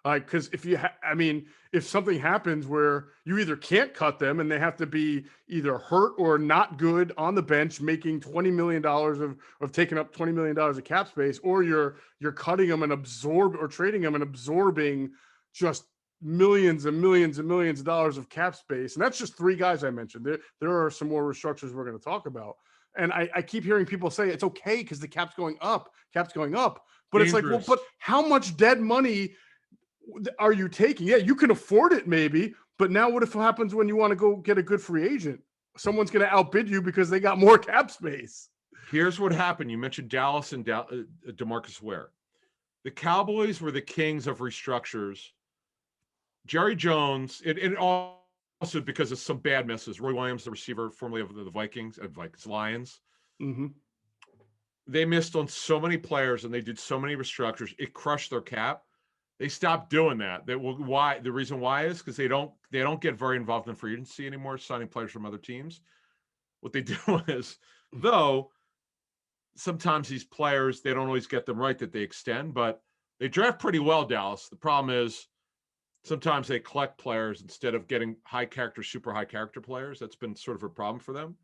Because if something happens where you either can't cut them and they have to be either hurt or not good on the bench, making $20 million of taking up $20 million of cap space, or you're cutting them and trading them and absorbing just millions and millions and millions of dollars of cap space. And that's just 3 guys I mentioned. There are some more restructures we're going to talk about. And I keep hearing people say it's okay because the cap's going up. But dangerous. It's like, well, but how much dead money are you taking? Yeah, you can afford it maybe, but now what if it happens when you want to go get a good free agent? Someone's going to outbid you because they got more cap space. Here's what happened. You mentioned Dallas and DeMarcus Ware. The Cowboys were the kings of restructures. Jerry Jones, and also because of some bad misses. Roy Williams, the receiver formerly of the Vikings, Lions. Mm-hmm. They missed on so many players and they did so many restructures. It crushed their cap. They stopped doing that. Why? The reason why is because they don't get very involved in free agency anymore, signing players from other teams. What they do is, though, sometimes these players, they don't always get them right that they extend, but they draft pretty well, Dallas. The problem is sometimes they collect players instead of getting high character, super high character players. That's been sort of a problem for them.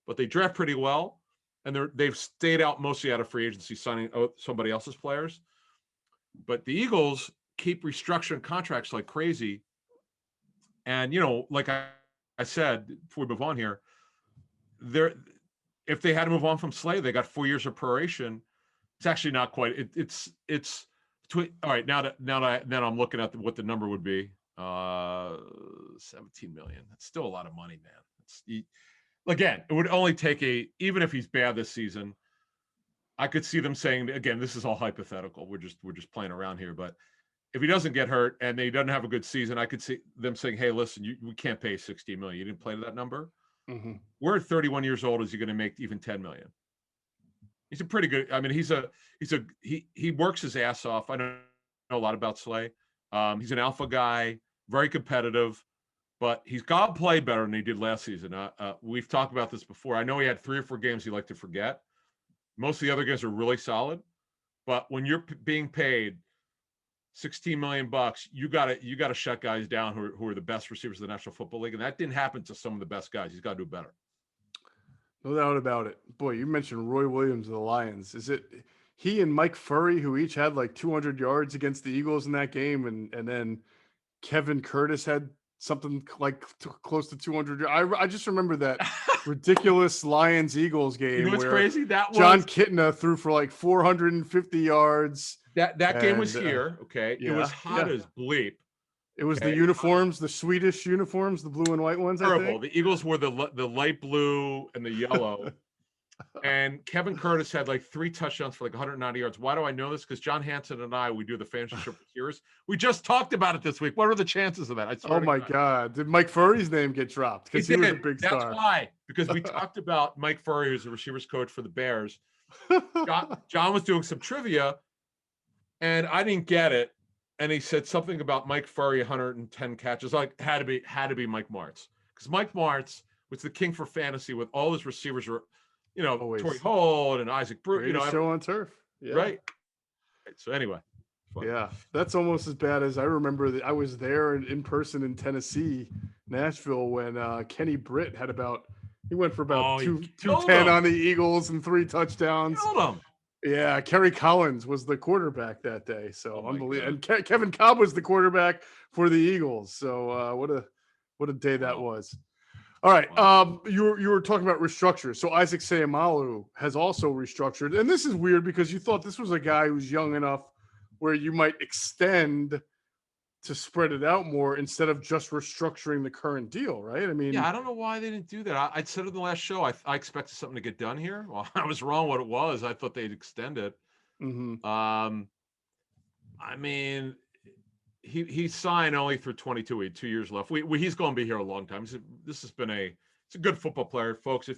But they draft pretty well, and they've stayed out mostly out of free agency, signing somebody else's players. But the Eagles keep restructuring contracts like crazy. And, like I said, before we move on here, if they had to move on from Slay, they got 4 years of proration. It's actually not quite. All right. Now I'm looking at what the number would be. 17 million. That's still a lot of money, man. Again, it would only take even if he's bad this season, I could see them saying, again, this is all hypothetical. We're just playing around here. But if he doesn't get hurt and he doesn't have a good season, I could see them saying, hey, listen, we can't pay 16 million. You didn't play to that number. Mm-hmm. We're at 31 years old. Is he going to make even 10 million? He's a pretty good. I mean, he works his ass off. I don't know a lot about Slay. He's an alpha guy, very competitive, but he's got to play better than he did last season. We've talked about this before. I know he had 3 or 4 games he liked to forget. Most of the other games are really solid, but when you're being paid $16 million, you got to shut guys down who are the best receivers of the National Football League, and that didn't happen to some of the best guys. He's got to do better. No doubt about it. Boy, you mentioned Roy Williams of the Lions. Is it he and Mike Furry, who each had like 200 yards against the Eagles in that game, and then Kevin Curtis had something like close to 200. I just remember that ridiculous Lions-Eagles game. You know what's where crazy? That was John Kitna threw for like 450 yards. That game was here. Okay, yeah, it was hot as bleep. It was the uniforms, the Swedish uniforms, the blue and white ones. Terrible. I think. The Eagles were the light blue and the yellow. And Kevin Curtis had like 3 touchdowns for like 190 yards. Why do I know this? Because John Hansen and we do the fantasy show for years. We just talked about it this week. What are the chances of that? Oh my God. Did Mike Furry's name get dropped? Because he was a big star. That's why. Because we talked about Mike Furry, who's the receivers coach for the Bears. John was doing some trivia, and I didn't get it. And he said something about Mike Furry, 110 catches. Like had to be Mike Martz, because Mike Martz was the king for fantasy with all his receivers were, Torrey Holt and Isaac Bruce. Show on turf, yeah. Right. So anyway, yeah, that's almost as bad as I remember that I was there in person in Tennessee, Nashville, when Kenny Britt had he went for about 210 on the Eagles and 3 touchdowns. Killed him. Yeah, Kerry Collins was the quarterback that day. So unbelievable. And Kevin Cobb was the quarterback for the Eagles. So what a day that was. All right. You were talking about restructure. So Isaac Seumalo has also restructured. And this is weird because you thought this was a guy who's young enough where you might extend to spread it out more instead of just restructuring the current deal, right? I mean, yeah, I don't know why they didn't do that. I said in the last show, I expected something to get done here. Well, I was wrong what it was. I thought they'd extend it. Mm-hmm. I mean, he signed only through 22. He had 2 years left. He's going to be here a long time. It's a good football player, folks.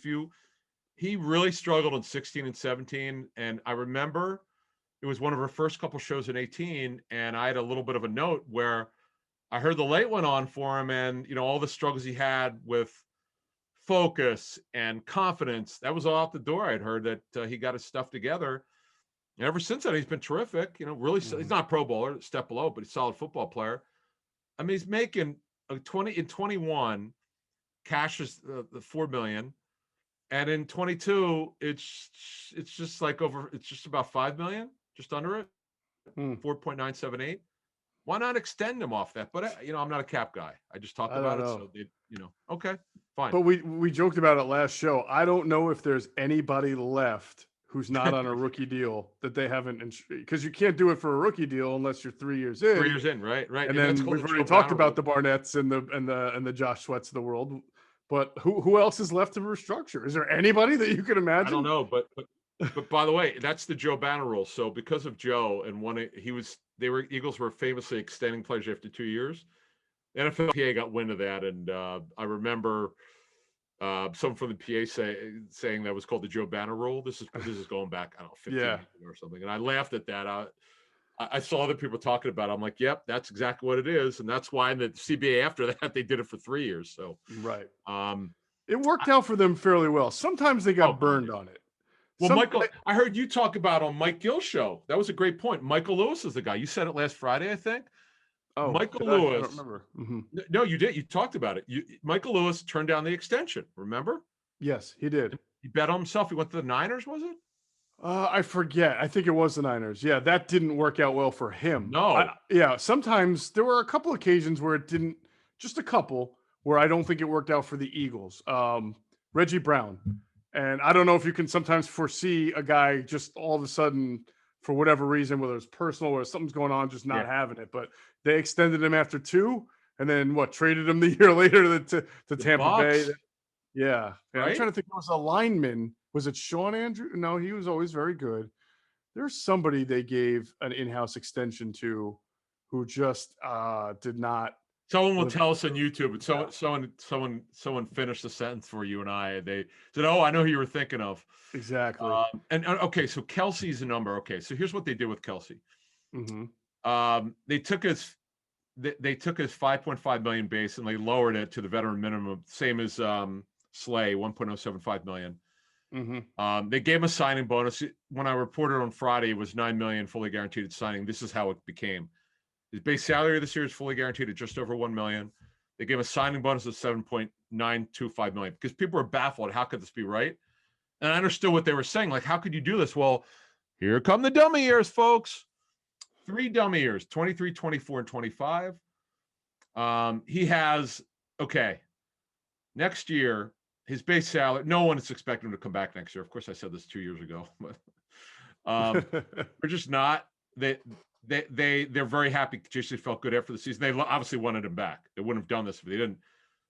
He really struggled in 16 and 17, and I remember it was one of our first couple shows in 18, and I had a little bit of a note where I heard the late one on for him, and all the struggles he had with focus and confidence. That was all out the door. I'd heard that he got his stuff together. And ever since then, he's been terrific. Really, he's not a Pro Bowler, step below, but he's a solid football player. I mean, he's making 21, cashes the $4 million, and in 22, it's just about $5 million, just under it, 4.978. Why not extend him off that? But I'm not a cap guy. I just talked about it, so okay, fine. But we joked about it last show. I don't know if there's anybody left who's not on a rookie deal that they haven't, because you can't do it for a rookie deal unless you're 3 years in. 3 years in, right. And then we've already talked about the Barnetts and the Josh Sweats of the world. But who else is left to restructure? Is there anybody that you can imagine? I don't know, but by the way, that's the Joe Banner rule. So because of Joe and Eagles were famously extending players after 2 years. The NFLPA got wind of that, and I remember someone from the PA saying that was called the Joe Banner rule. This is going back, I don't know, 15 years ago or something. And I laughed at that. I saw other people talking about it. I'm like, yep, that's exactly what it is. And that's why in the CBA after that, they did it for 3 years. So right. It worked out for them fairly well. Sometimes they got burned on it. Well, Michael, I heard you talk about on Mike Gill's show. That was a great point. Michael Lewis is the guy. You said it last Friday, I think. Oh, Michael Lewis. I don't remember. Mm-hmm. No, you did. You talked about it. Michael Lewis turned down the extension. Remember? Yes, he did. He bet on himself. He went to the Niners, was it? I forget. I think it was the Niners. Yeah, that didn't work out well for him. No. Sometimes there were a couple occasions where it didn't. Just a couple where I don't think it worked out for the Eagles. Reggie Brown And I don't know if you can sometimes foresee a guy just all of a sudden, for whatever reason, whether it's personal or something's going on, just not Yeah. having it. But they extended him after 2, and then traded him the year later to The Tampa Bay. Bucks, Yeah. Yeah. I'm right? trying to think. It was a lineman. Was it Sean Andrew? No, he was always very good. There's somebody they gave an in-house extension to who just did not Someone will live. tell us on YouTube, but Yeah, someone finished the sentence for you and I. They said, "Oh, I know who you were thinking of." exactly. Okay, so Kelsey's a number. Okay, so here's what they did with Kelsey. Hmm. They took his 5.5 million base and they lowered it to the veteran minimum, same as Slay, 1.075 million. Hmm. They gave him a signing bonus. When I reported on Friday, it was 9 million fully guaranteed at signing. This is how it became. His base salary this year is fully guaranteed at just over 1 million. They gave him a signing bonus of 7.925 million because people were baffled. How could this be right? And I understood what they were saying. Like, how could you do this? Well, here come the dummy years, folks. 3 dummy years, 23, 24, and 25. He has, okay, next year, his base salary, no one is expecting him to come back next year. Of course, I said this 2 years ago, but they're just not. They're very happy. JC felt good after the season. They obviously wanted him back. They wouldn't have done this if they didn't.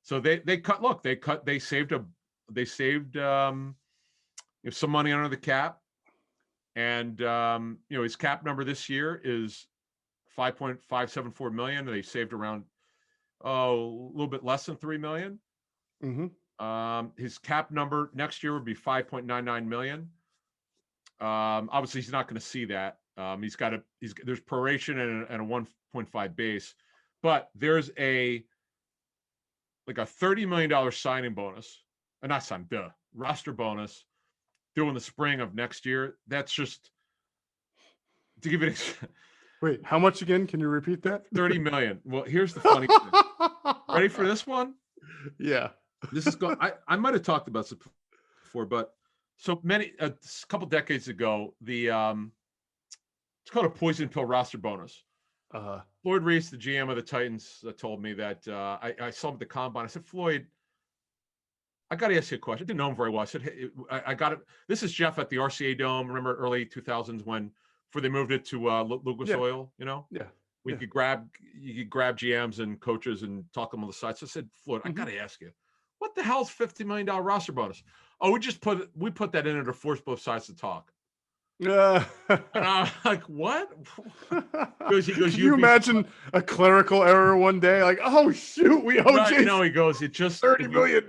So they saved some money under the cap, and his cap number this year is 5.574 million. They saved around a little bit less than 3 million. His cap number next year would be 5.99 million. Obviously, he's not going to see that. There's proration and a 1.5 base, but there's a $30 million signing bonus, not sign, roster bonus due in the spring of next year. That's just to give it. Wait, how much again? Can you repeat that? 30 million. Well, here's the funny thing. Ready for this one? Yeah. This is going. I might have talked about this before, but so many a couple decades ago, it's called a poison pill roster bonus. Floyd Reese, the GM of the Titans, told me that I saw him at the combine. I said, Floyd, I got to ask you a question. I didn't know him very well. I said, hey, I got it. This is Geoff at the RCA Dome. Remember early 2000s before they moved it to Lucas Oil, Yeah. You could grab GMs and coaches and talk them on the side. So I said, Floyd, I got to ask you, what the hell's $50 million roster bonus? Oh, we put that in to force both sides to talk. And I'm like, what? He goes, Can you imagine a clerical error one day? Like, oh shoot, we owe Jason. No, he goes, it just $30 million.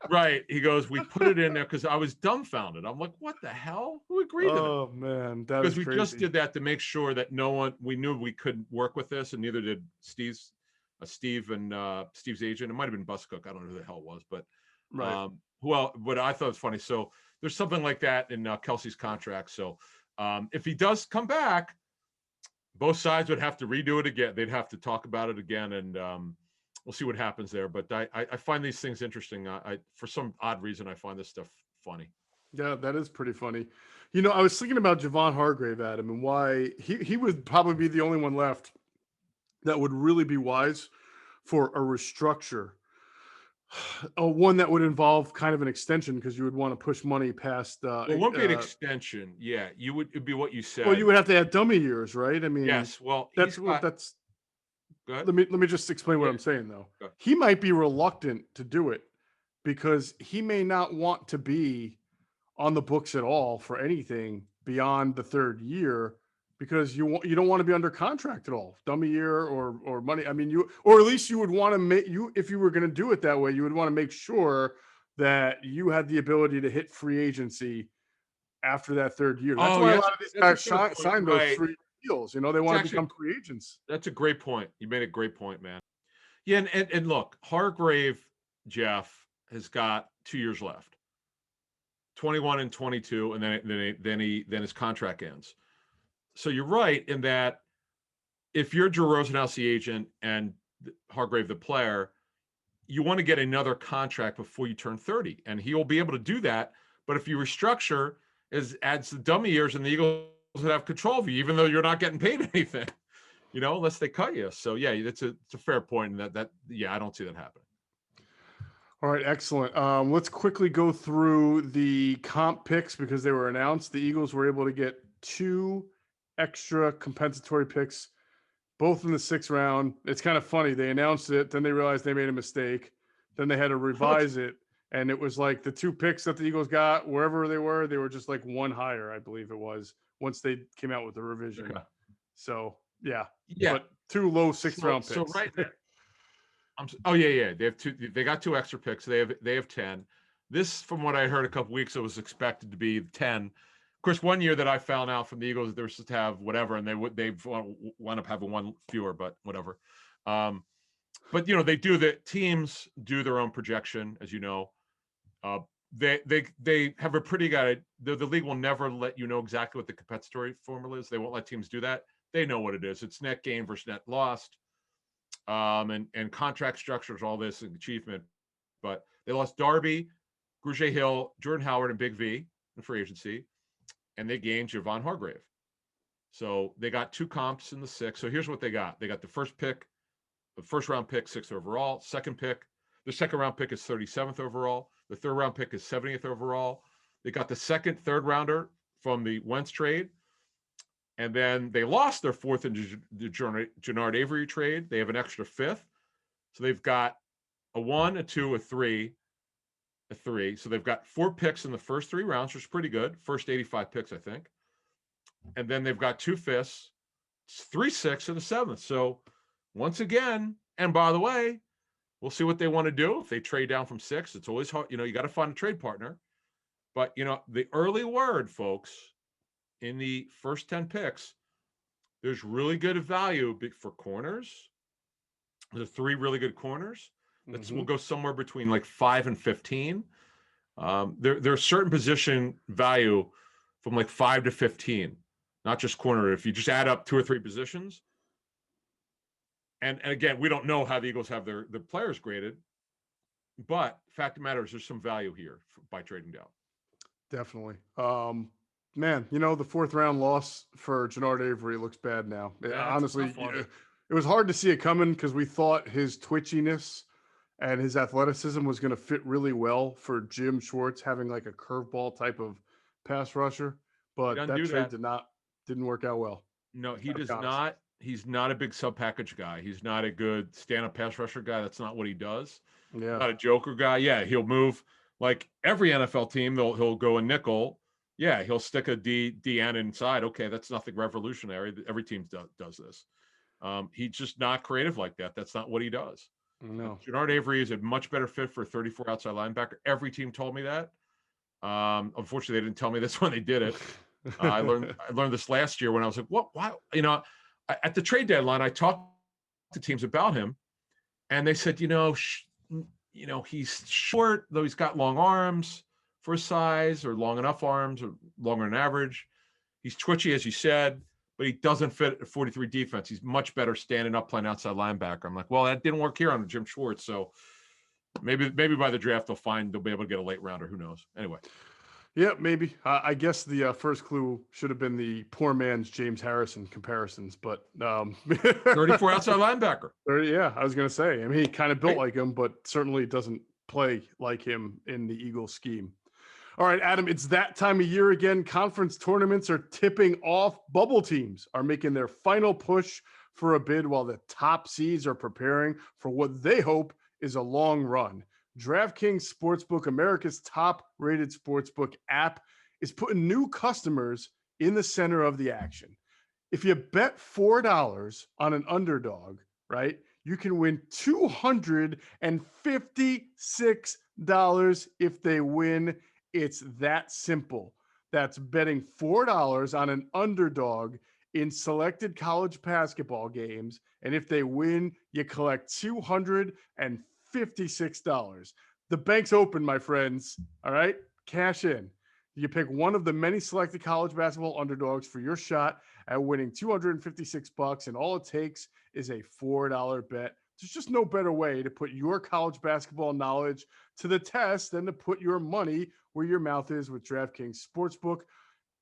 Right. He goes, we put it in there because I was dumbfounded. I'm like, what the hell? Who agreed to that? Oh man, that because is we crazy. just did that to make sure that we knew we couldn't work with this, and neither did Steve and Steve's agent. It might have been Buscook. I don't know who the hell it was, but right. But I thought it was funny. So there's something like that in Kelsey's contract. So if he does come back, both sides would have to redo it again. They'd have to talk about it again, and we'll see what happens there. But I find these things interesting. For some odd reason, I find this stuff funny. Yeah, that is pretty funny. I was thinking about Javon Hargrave, Adam, and why he would probably be the only one left that would really be wise for a restructure. One that would involve kind of an extension because you would want to push money past. It won't be an extension. Yeah, it'd be what you said. Well, you would have to add dummy years, right? I mean, yes. Well, that's. Go ahead. Let me just explain what I'm saying though. He might be reluctant to do it because he may not want to be on the books at all for anything beyond the third year. Because you don't want to be under contract at all, dummy year or money. I mean, or at least you would want to if you were going to do it that way, you would want to make sure that you had the ability to hit free agency after that third year. That's why a lot of these guys sign those 3 deals. They want to become free agents. That's a great point. You made a great point, man. Yeah, and look, Hargrave, Geoff, has got 2 years left, 21 and 22, and then his contract ends. So you're right in that if you're Drew Rosenhaus, the agent, and Hargrave, the player, you want to get another contract before you turn 30, and he will be able to do that. But if you restructure, adds the dummy years, and the Eagles would have control of you, even though you're not getting paid anything, unless they cut you. So yeah, it's a fair point, and that I don't see that happening. All right, excellent. Let's quickly go through the comp picks because they were announced. The Eagles were able to get 2 extra compensatory picks, both in the 6th round. It's kind of funny. They announced it, then they realized they made a mistake. Then they had to revise it. And it was like the 2 picks that the Eagles got, wherever they were just like one higher, I believe it was, once they came out with the revision. Okay. So, yeah. Yeah. But 2 low 6th round picks. So right there. Oh yeah. They have 2. They got 2 extra picks. They have 10. This, from what I heard a couple weeks, it was expected to be 10. Of course, one year that I found out from the Eagles, they were supposed to have whatever, and they wound up having 1 fewer, but whatever. But they do the teams do their own projection, as you know. They have a pretty good. The league will never let you know exactly what the compensatory formula is. They won't let teams do that. They know what it is. It's net gain versus net lost. And contract structures, all this and achievement. But they lost Darby, Grugier Hill, Jordan Howard, and Big V in free agency, and they gained Javon Hargrave. So they got 2 comps in the 6. So here's what they got. They got the first pick, the first round pick, 6th overall. Second pick, the second round pick is 37th overall. The third round pick is 70th overall. They got the second, third rounder from the Wentz trade. And then they lost their 4th in the Jannard Avery trade. They have an extra 5th. So they've got a 1, a 2, a 3, a 3. So they've got 4 picks in the first 3 rounds, which is pretty good. First 85 picks, I think. And then they've got 2 5ths, 3 6, and a 7th. So once again, and by the way, we'll see what they want to do. If they trade down from 6, it's always hard. You got to find a trade partner. But, the early word, folks, in the first 10 picks, there's really good value for corners. There's 3 really good corners. We'll go somewhere between like 5 and 15. There's certain position value from like 5 to 15, not just corner. If you just add up 2 or 3 positions, and again, we don't know how the Eagles have their players graded, but fact of the matter is there's some value here by trading down. Definitely. Man, the 4th round loss for Jannard Avery looks bad now. Honestly, it was hard to see it coming because we thought his twitchiness and his athleticism was going to fit really well for Jim Schwartz having like a curveball type of pass rusher, but that trade didn't work out well. No, he does not. He's not a big sub package guy. He's not a good stand-up pass rusher guy. That's not what he does. Yeah. Not a joker guy. Yeah, he'll move like every NFL team. He'll go a nickel. Yeah, he'll stick a D end inside. Okay, that's nothing revolutionary. Every team does this. He's just not creative like that. That's not what he does. No. Jannard Avery is a much better fit for a 34 outside linebacker. Every team told me that. Unfortunately, they didn't tell me this when they did it. I learned this last year when I was like, what? Why? At the trade deadline, I talked to teams about him, and they said, he's short, though he's got long arms for his size, or long enough arms, or longer than average. He's twitchy, as you said, but he doesn't fit a 43 defense. He's much better standing up playing outside linebacker. I'm like, well, that didn't work here on Jim Schwartz, so maybe by the draft they'll be able to get a late rounder. Who knows? Anyway. Yeah, maybe. I guess the first clue should have been the poor man's James Harrison comparisons, but 34 outside linebacker. Yeah, I was going to say. I mean, he kind of built like him, but certainly doesn't play like him in the Eagles scheme. All right, Adam, it's that time of year again. Conference tournaments are tipping off. Bubble teams are making their final push for a bid while the top seeds are preparing for what they hope is a long run. DraftKings Sportsbook, America's top-rated sportsbook app, is putting new customers in the center of the action. If you bet $4 on an underdog, right, you can win $256 if they win. It's that simple. That's betting $4 on an underdog in selected college basketball games, and if they win, you collect $256. The bank's open, my friends. All right, cash in. You pick one of the many selected college basketball underdogs for your shot at winning $256, and all it takes is a $4 bet. There's just no better way to put your college basketball knowledge to the test than to put your money where your mouth is with DraftKings Sportsbook.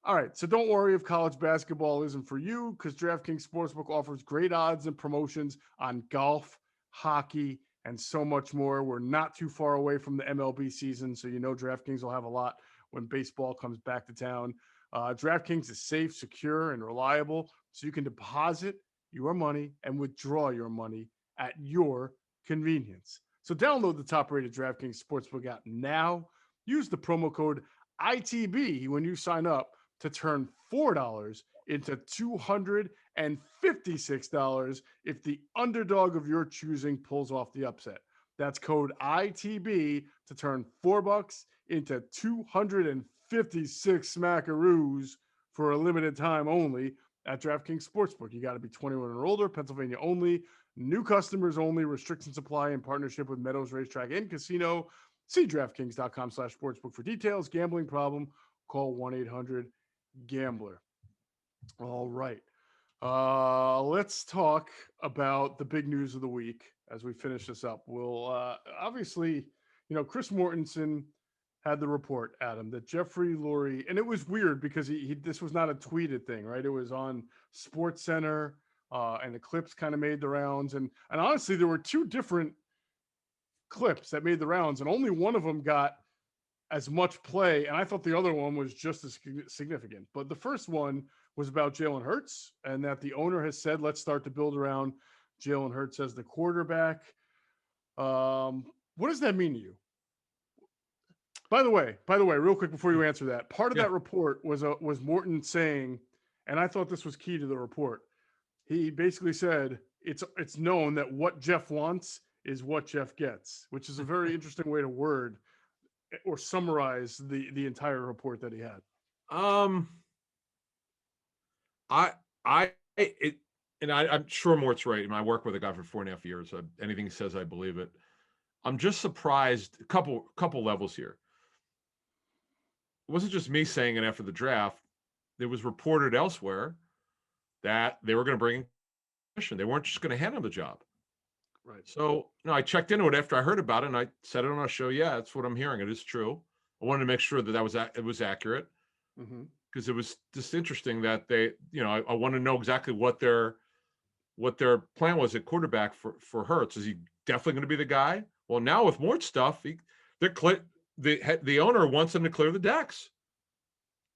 All right, so don't worry if college basketball isn't for you, because DraftKings Sportsbook offers great odds and promotions on golf, hockey, and so much more. We're not too far away from the MLB season, so DraftKings will have a lot when baseball comes back to town. DraftKings is safe, secure, and reliable, so you can deposit your money and withdraw your money at your convenience. So download the top-rated DraftKings Sportsbook app now. Use the promo code ITB when you sign up to turn $4 into $256 if the underdog of your choosing pulls off the upset. That's code ITB to turn $4 into 256 smackaroos for a limited time only at DraftKings Sportsbook. You got to be 21 or older, Pennsylvania only, new customers only, restrictions apply in partnership with Meadows Racetrack and Casino. See DraftKings.com/sportsbook for details. Gambling problem, call 1-800-GAMBLER. All right. Let's talk about the big news of the week as we finish this up. We'll obviously, Chris Mortensen had the report, Adam, that Jeffery Lurie, and it was weird because this was not a tweeted thing, right? It was on Sports Center, and the clips kind of made the rounds. And honestly, there were two different clips that made the rounds, and only one of them got as much play, and I thought the other one was just as significant. But the first one was about Jalen Hurts, and that the owner has said, let's start to build around Jalen Hurts as the quarterback. What does that mean to you? By the way, real quick before you answer that, part of that report was Morton saying, and I thought this was key to the report. He basically said it's known that what Geoff wants is what Geoff gets, which is a very interesting way to word or summarize the entire report that he had. I'm sure Mort's right. I work with a guy for 4.5 years. Anything he says, I believe it. I'm just surprised. A couple levels here. It wasn't just me saying it after the draft. It was reported elsewhere that they were going to bring in competition. They weren't just going to hand him the job. Right. So, I checked into it after I heard about it, and I said it on our show. Yeah, that's what I'm hearing. It is true. I wanted to make sure that it was accurate, because it was just interesting that they, I want to know exactly what their plan was at quarterback for Hurts. Is he definitely going to be the guy? Well, now with more stuff, the owner wants him to clear the decks.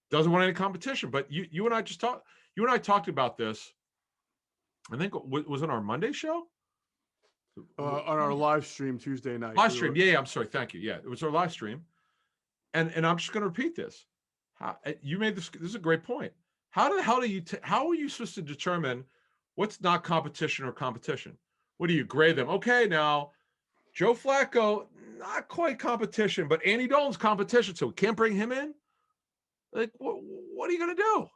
Doesn't want any competition. But you and I talked about this. I think was it our Monday show? On our live stream Tuesday night. Live stream, yeah. I'm sorry, thank you. Yeah, it was our live stream, and I'm just going to repeat this. You made this. This is a great point. How are you supposed to determine what's not competition or competition? What do you grade them? Okay, now Joe Flacco, not quite competition, but Andy Dalton's competition, so we can't bring him in. Like, what are you going to do?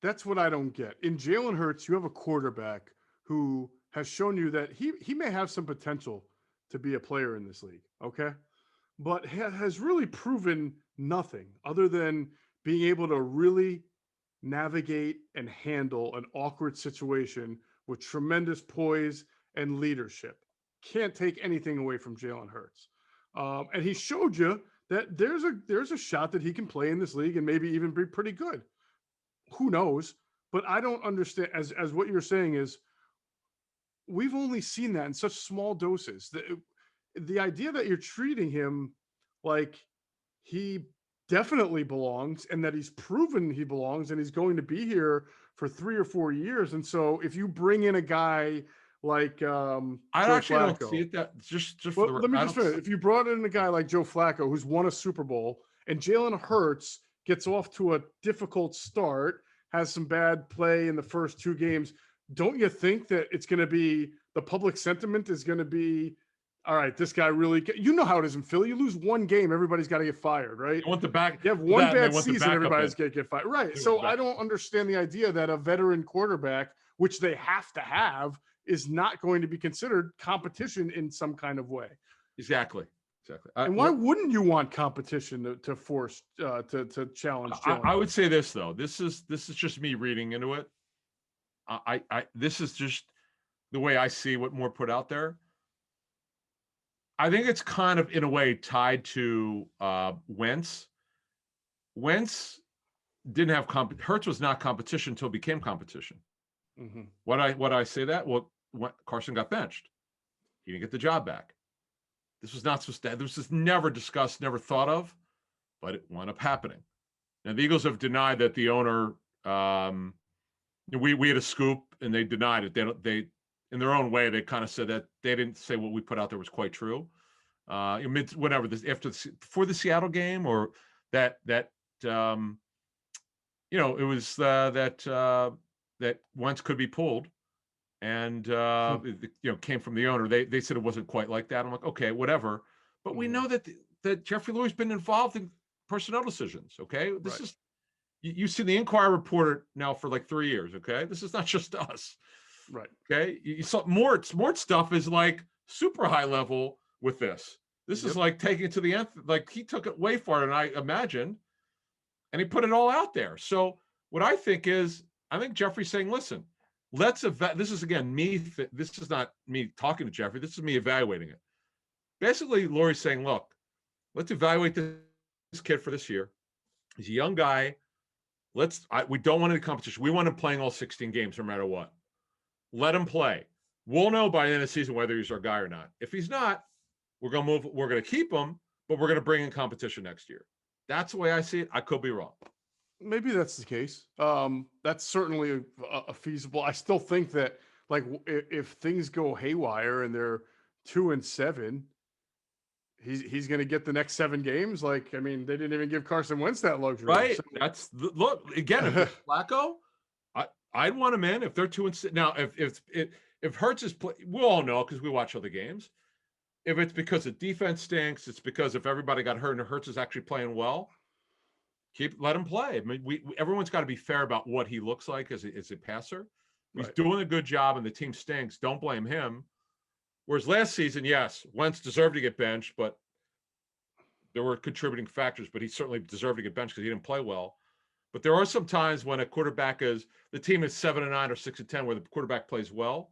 That's what I don't get. In Jalen Hurts, you have a quarterback who has shown you that he may have some potential to be a player in this league, okay? But has really proven nothing other than being able to really navigate and handle an awkward situation with tremendous poise and leadership. Can't take anything away from Jalen Hurts. And he showed you that there's a shot that he can play in this league and maybe even be pretty good. Who knows? But I don't understand, as what you're saying is, we've only seen that in such small doses. The idea that you're treating him like he definitely belongs and that he's proven he belongs and he's going to be here for 3 or 4 years. And so if you bring in a guy like I actually Flacco, don't see it that just well, let me just finish. If you brought in a guy like Joe Flacco, who's won a Super Bowl, and Jalen Hurts gets off to a difficult start, has some bad play in the first 2 games, don't you think that it's going to be the public sentiment is going to be, all right, this guy really, how it is in Philly. You lose 1 game, everybody's got to get fired, right? You want the back. You have one bad season, everybody's got to get fired. Right. So I don't understand the idea that a veteran quarterback, which they have to have, is not going to be considered competition in some kind of way. Exactly. And why wouldn't you want competition to force to challenge? I would say this though. This is just me reading into it. This is just the way I see what Moore put out there. I think it's kind of in a way tied to Wentz. Wentz didn't have Hurts was not competition until it became competition. Why I say that? Well, Carson got benched. He didn't get the job back. This was not supposed to. This was never discussed, never thought of, but it wound up happening. Now the Eagles have denied that the owner. We had a scoop, and they denied it. They in their own way, they kind of said that they didn't say what we put out there was quite true. Whatever this before the Seattle game, or that it was that Wentz could be pulled, and came from the owner. They said it wasn't quite like that. I'm like, okay, whatever. But we know that Jeffrey Lurie's been involved in personnel decisions. Okay, this is you see the Inquirer reporter now for like 3 years. Okay, this is not just us. Right. Okay, you saw Mort stuff is like super high level with this. This is like taking it to the nth. Like he took it way farther than I imagined, and he put it all out there. So what I think is, I think Jeffrey's saying, listen, let's this is again me. This is not me talking to Jeffrey. This is me evaluating it. Basically, Lurie's saying, look, let's evaluate this kid for this year. He's a young guy. We don't want any competition. We want him playing all 16 games no matter what. Let him play. We'll know by the end of the season whether he's our guy or not. If he's not, we're going to move. We're going to keep him, but we're going to bring in competition next year. That's the way I see it. I could be wrong. Maybe that's the case. That's certainly a feasible. I still think that, like, if things go haywire and they're 2-7, he's going to get the next 7 games. Like, I mean, they didn't even give Carson Wentz that luxury. Right. So. Look again. If it's Flacco, I'd want him in if they're 2-6. Now, if Hurts is play, we'll all know because we watch other games. If it's because the defense stinks, it's because if everybody got hurt and Hurts is actually playing well, let him play. I mean, everyone's got to be fair about what he looks like as a passer. He's doing a good job, and the team stinks. Don't blame him. Whereas last season, yes, Wentz deserved to get benched, but there were contributing factors. But he certainly deserved to get benched because he didn't play well. But there are some times when a quarterback the team is 7-9 or 6-10, where the quarterback plays well,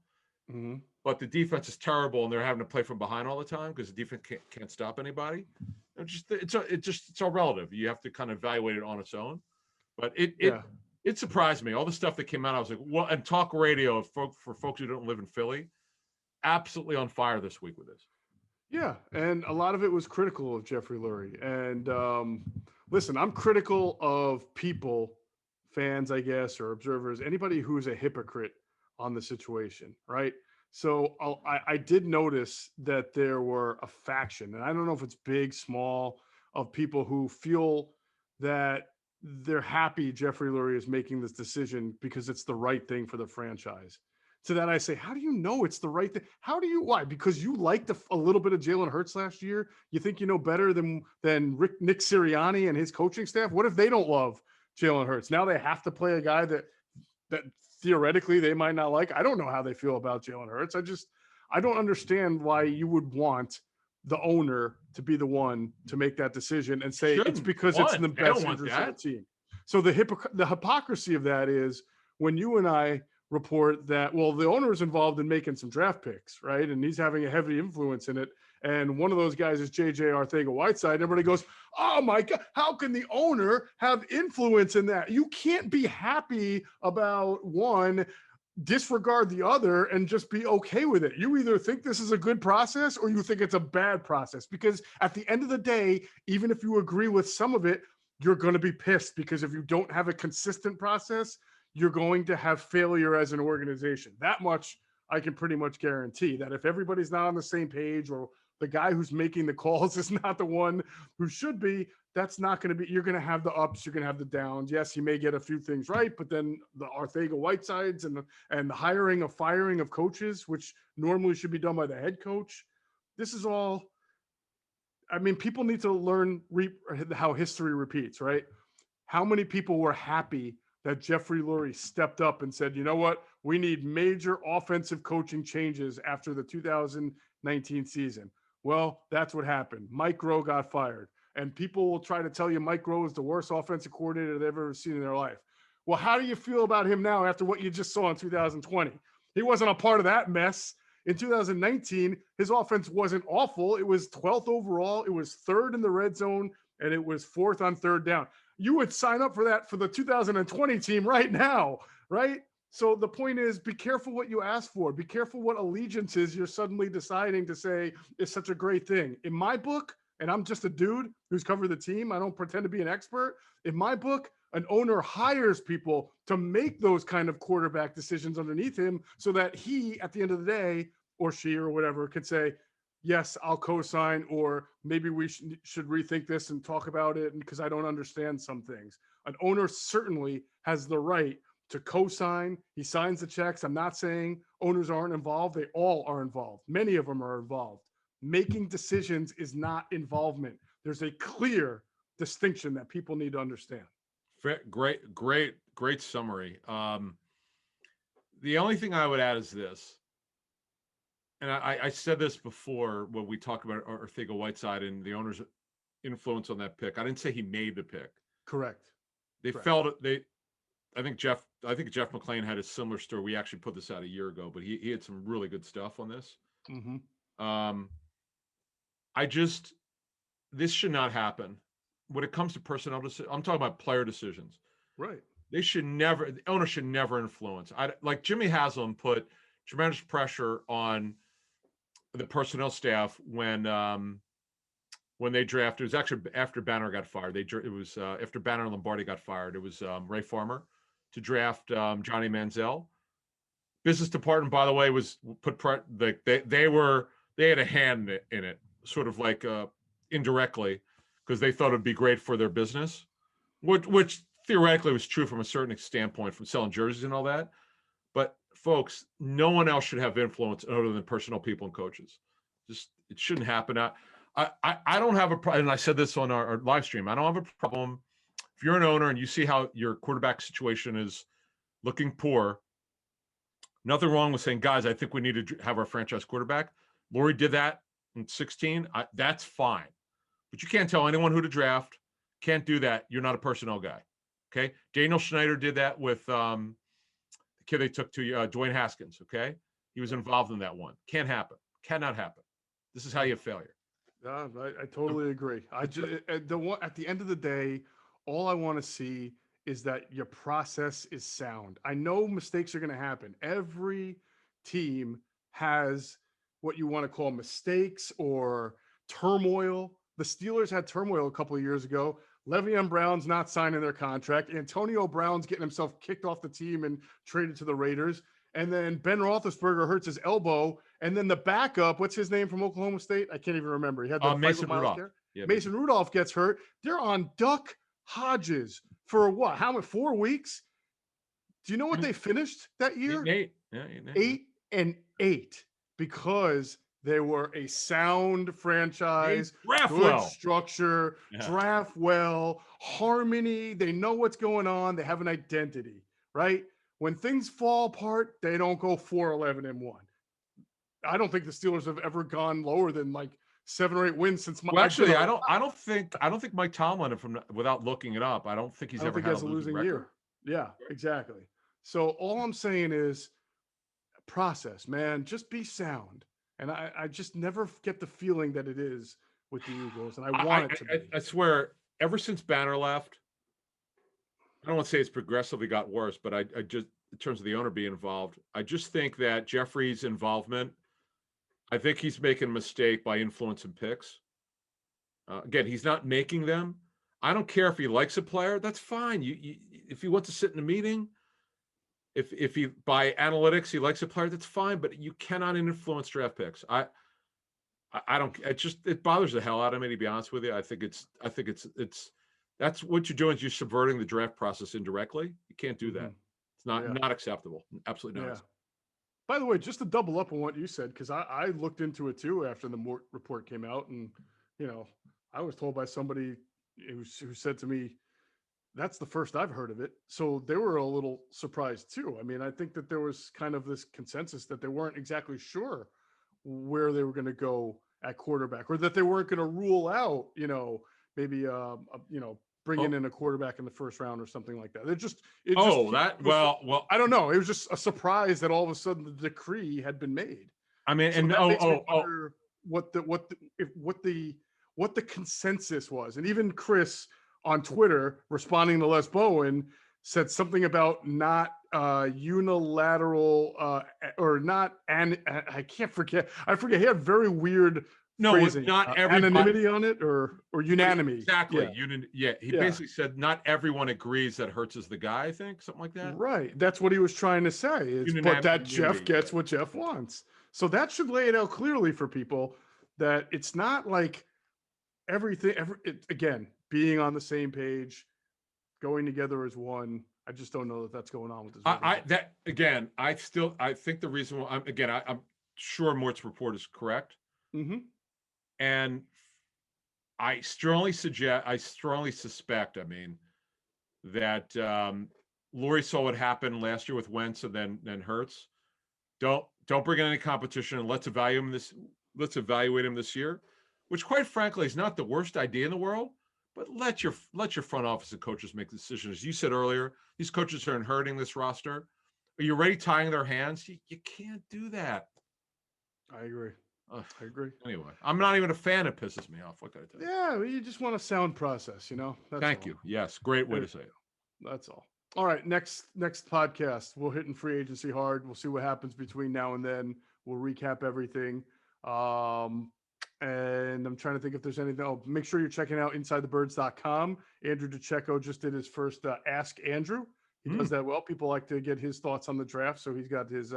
but the defense is terrible and they're having to play from behind all the time because the defense can't stop anybody. It's all relative. You have to kind of evaluate it on its own. But it surprised me. All the stuff that came out, I was like, well, and talk radio for folks who don't live in Philly, absolutely on fire this week with this. Yeah, and a lot of it was critical of Jeffrey Lurie. And listen, I'm critical of people, fans, I guess, or observers, anybody who's a hypocrite on the situation, right? So I did notice that there were a faction, and I don't know if it's big, small, of people who feel that they're happy Jeffrey Lurie is making this decision because it's the right thing for the franchise. To that I say, how do you know it's the right thing? Why? Because you liked a little bit of Jalen Hurts last year? You think you know better than Nick Sirianni and his coaching staff? What if they don't love Jalen Hurts? Now they have to play a guy that theoretically they might not like. I don't know how they feel about Jalen Hurts. I don't understand why you would want the owner to be the one to make that decision and say it's because it's in the best interest of the team. So the hypocrisy of that is when you and I report that, well, the owner is involved in making some draft picks, right? And he's having a heavy influence in it. And one of those guys is JJ Arcega-Whiteside. Everybody goes, oh my God, how can the owner have influence in that? You can't be happy about one, disregard the other, and just be okay with it. You either think this is a good process or you think it's a bad process, because at the end of the day, even if you agree with some of it, you're going to be pissed, because if you don't have a consistent process, you're going to have failure as an organization. That much I can pretty much guarantee, that if everybody's not on the same page, or the guy who's making the calls is not the one who should be, that's not going to be, you're going to have the ups, you're going to have the downs. Yes, he may get a few things right, but then the Arcega-Whitesides and the hiring of firing of coaches, which normally should be done by the head coach. This is all, I mean, people need to learn how history repeats, right? How many people were happy that Jeffrey Lurie stepped up and said, you know what, we need major offensive coaching changes after the 2019 season? Well, that's what happened. Mike Groh got fired. And people will try to tell you Mike Groh is the worst offensive coordinator they've ever seen in their life. Well, how do you feel about him now after what you just saw in 2020? He wasn't a part of that mess. In 2019, his offense wasn't awful. It was 12th overall. It was 3rd in the red zone, and it was 4th on 3rd down. You would sign up for that for the 2020 team right now, right? So the point is, be careful what you ask for. Be careful what allegiances you're suddenly deciding to say is such a great thing. In my book, and I'm just a dude who's covered the team, I don't pretend to be an expert. In my book, an owner hires people to make those kind of quarterback decisions underneath him so that he, at the end of the day, or she or whatever, could say, yes, I'll co-sign, or maybe we should rethink this and talk about it because I don't understand some things. An owner certainly has the right to co-sign. He signs the checks. I'm not saying owners aren't involved. They all are involved. Many of them are involved. Making decisions is not involvement. There's a clear distinction that people need to understand. Great summary. The only thing I would add is this, and I said this before when we talked about Arcega-Whiteside and the owner's influence on that pick. I didn't say he made the pick. Correct. They felt it. I think Geoff McClain had a similar story. We actually put this out a year ago, but he had some really good stuff on this. Mm-hmm. This should not happen. When it comes to personnel decisions, I'm talking about player decisions. Right. The owner should never influence. Like Jimmy Haslam put tremendous pressure on the personnel staff when they drafted. It was actually after Banner got fired. After Banner and Lombardi got fired. It was Ray Farmer to draft Johnny Manziel. Business department, by the way, was they had a hand in it, sort of like indirectly, because they thought it'd be great for their business, which theoretically was true from a certain standpoint, from selling jerseys and all that. But folks, no one else should have influence other than personnel people and coaches. Just it shouldn't happen. I don't have a problem, and I said this on our live stream. I don't have a problem if you're an owner and you see how your quarterback situation is looking poor. Nothing wrong with saying, guys, I think we need to have our franchise quarterback. Lurie did that in 2016. That's fine. But you can't tell anyone who to draft. Can't do that. You're not a personnel guy. Okay? Daniel Schneider did that with the kid they took to Dwayne Haskins. Okay? He was involved in that one. Can't happen. Cannot happen. This is how you have failure. I totally agree. At the end of the day, all I want to see is that your process is sound. I know mistakes are going to happen. Every team has what you want to call mistakes or turmoil. The Steelers had turmoil a couple of years ago. Le'Veon Brown's not signing their contract. Antonio Brown's getting himself kicked off the team and traded to the Raiders. And then Ben Roethlisberger hurts his elbow. And then the backup, what's his name from Oklahoma State? I can't even remember. He had the Mason Rudolph. Yeah, Mason Rudolph gets hurt. They're on Duck Hodges for what? How many? 4 weeks? Do you know what they finished that year? 8-8. Yeah, 8-8 because they were a sound franchise, good structure, draft well, harmony. They know what's going on. They have an identity, right? When things fall apart, they don't go 4-11-1. I don't think the Steelers have ever gone lower than like 7 or 8 wins since. Actually, I don't think Mike Tomlin, without looking it up, I don't think he's ever had a losing year. Yeah, exactly. So all I'm saying is process, man. Just be sound. And I just never get the feeling that it is with the Eagles, and I want it to be. I swear, ever since Banner left, I don't want to say it's progressively got worse, but I just, in terms of the owner being involved, I just think that Jeffrey's involvement, I think he's making a mistake by influencing picks. Again, he's not making them. I don't care if he likes a player. That's fine. If he wants to sit in a meeting, if he by analytics he likes a player, that's fine. But you cannot influence draft picks. I don't. It bothers the hell out of me, to be honest with you. I think it's that's what you're doing is you're subverting the draft process indirectly. You can't do that. It's not acceptable. Absolutely not. Yeah. By the way, just to double up on what you said, because I looked into it too after the report came out, and I was told by somebody who said to me, that's the first I've heard of it. So they were a little surprised too. I mean, I think that there was kind of this consensus that they weren't exactly sure where they were going to go at quarterback, or that they weren't going to rule out, maybe, bringing in a quarterback in the first round or something like that. I don't know. It was just a surprise that all of a sudden the decree had been made. I mean, what the consensus was. And even Chris on Twitter responding to Les Bowen said something about not unilateral or not, and I can't forget. I forget. He had very weird No, phrasing. not everybody. Anonymity on it, or unanimity. Exactly. Yeah. Yeah. He Yeah. basically said not everyone agrees that Hurts is the guy. I think something like that. Right. That's what he was trying to say. But that Geoff gets what Geoff wants. So that should lay it out clearly for people that it's not like everything. Again, being on the same page, going together as one. I just don't know that that's going on with this. I think the reason why I'm sure Mort's report is correct. Mm-hmm. And I strongly suspect, that Lurie saw what happened last year with Wentz and then Hurts. Don't bring in any competition, and let's evaluate him this year, which quite frankly is not the worst idea in the world. But let your front office and coaches make decisions. As you said earlier, these coaches are inheriting this roster. Are you already tying their hands? You can't do that. I agree. I agree. Anyway, I'm not even a fan. It pisses me off. What can I tell you? Yeah, you just want a sound process, That's Thank all. you. Yes, great way to say it. That's all. All right, next podcast, we'll hit in free agency hard. We'll see what happens between now and then. We'll recap everything. And I'm trying to think if there's anything. Oh, make sure you're checking out InsideTheBirds.com. Andrew DeCecco just did his first Ask Andrew. He does that well. People like to get his thoughts on the draft, so he's got his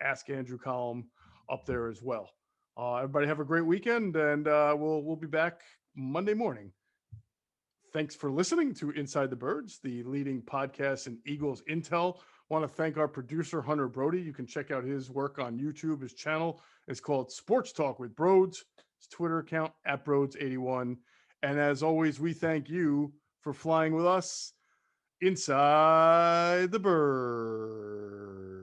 Ask Andrew column up there as well. Everybody have a great weekend, and we'll be back Monday morning. Thanks for listening to Inside the Birds, the leading podcast in Eagles intel. Want to thank our producer, Hunter Brody. You can check out his work on YouTube. His channel is called Sports Talk with Broads. His Twitter account, @Broads81. And as always, we thank you for flying with us inside the Birds.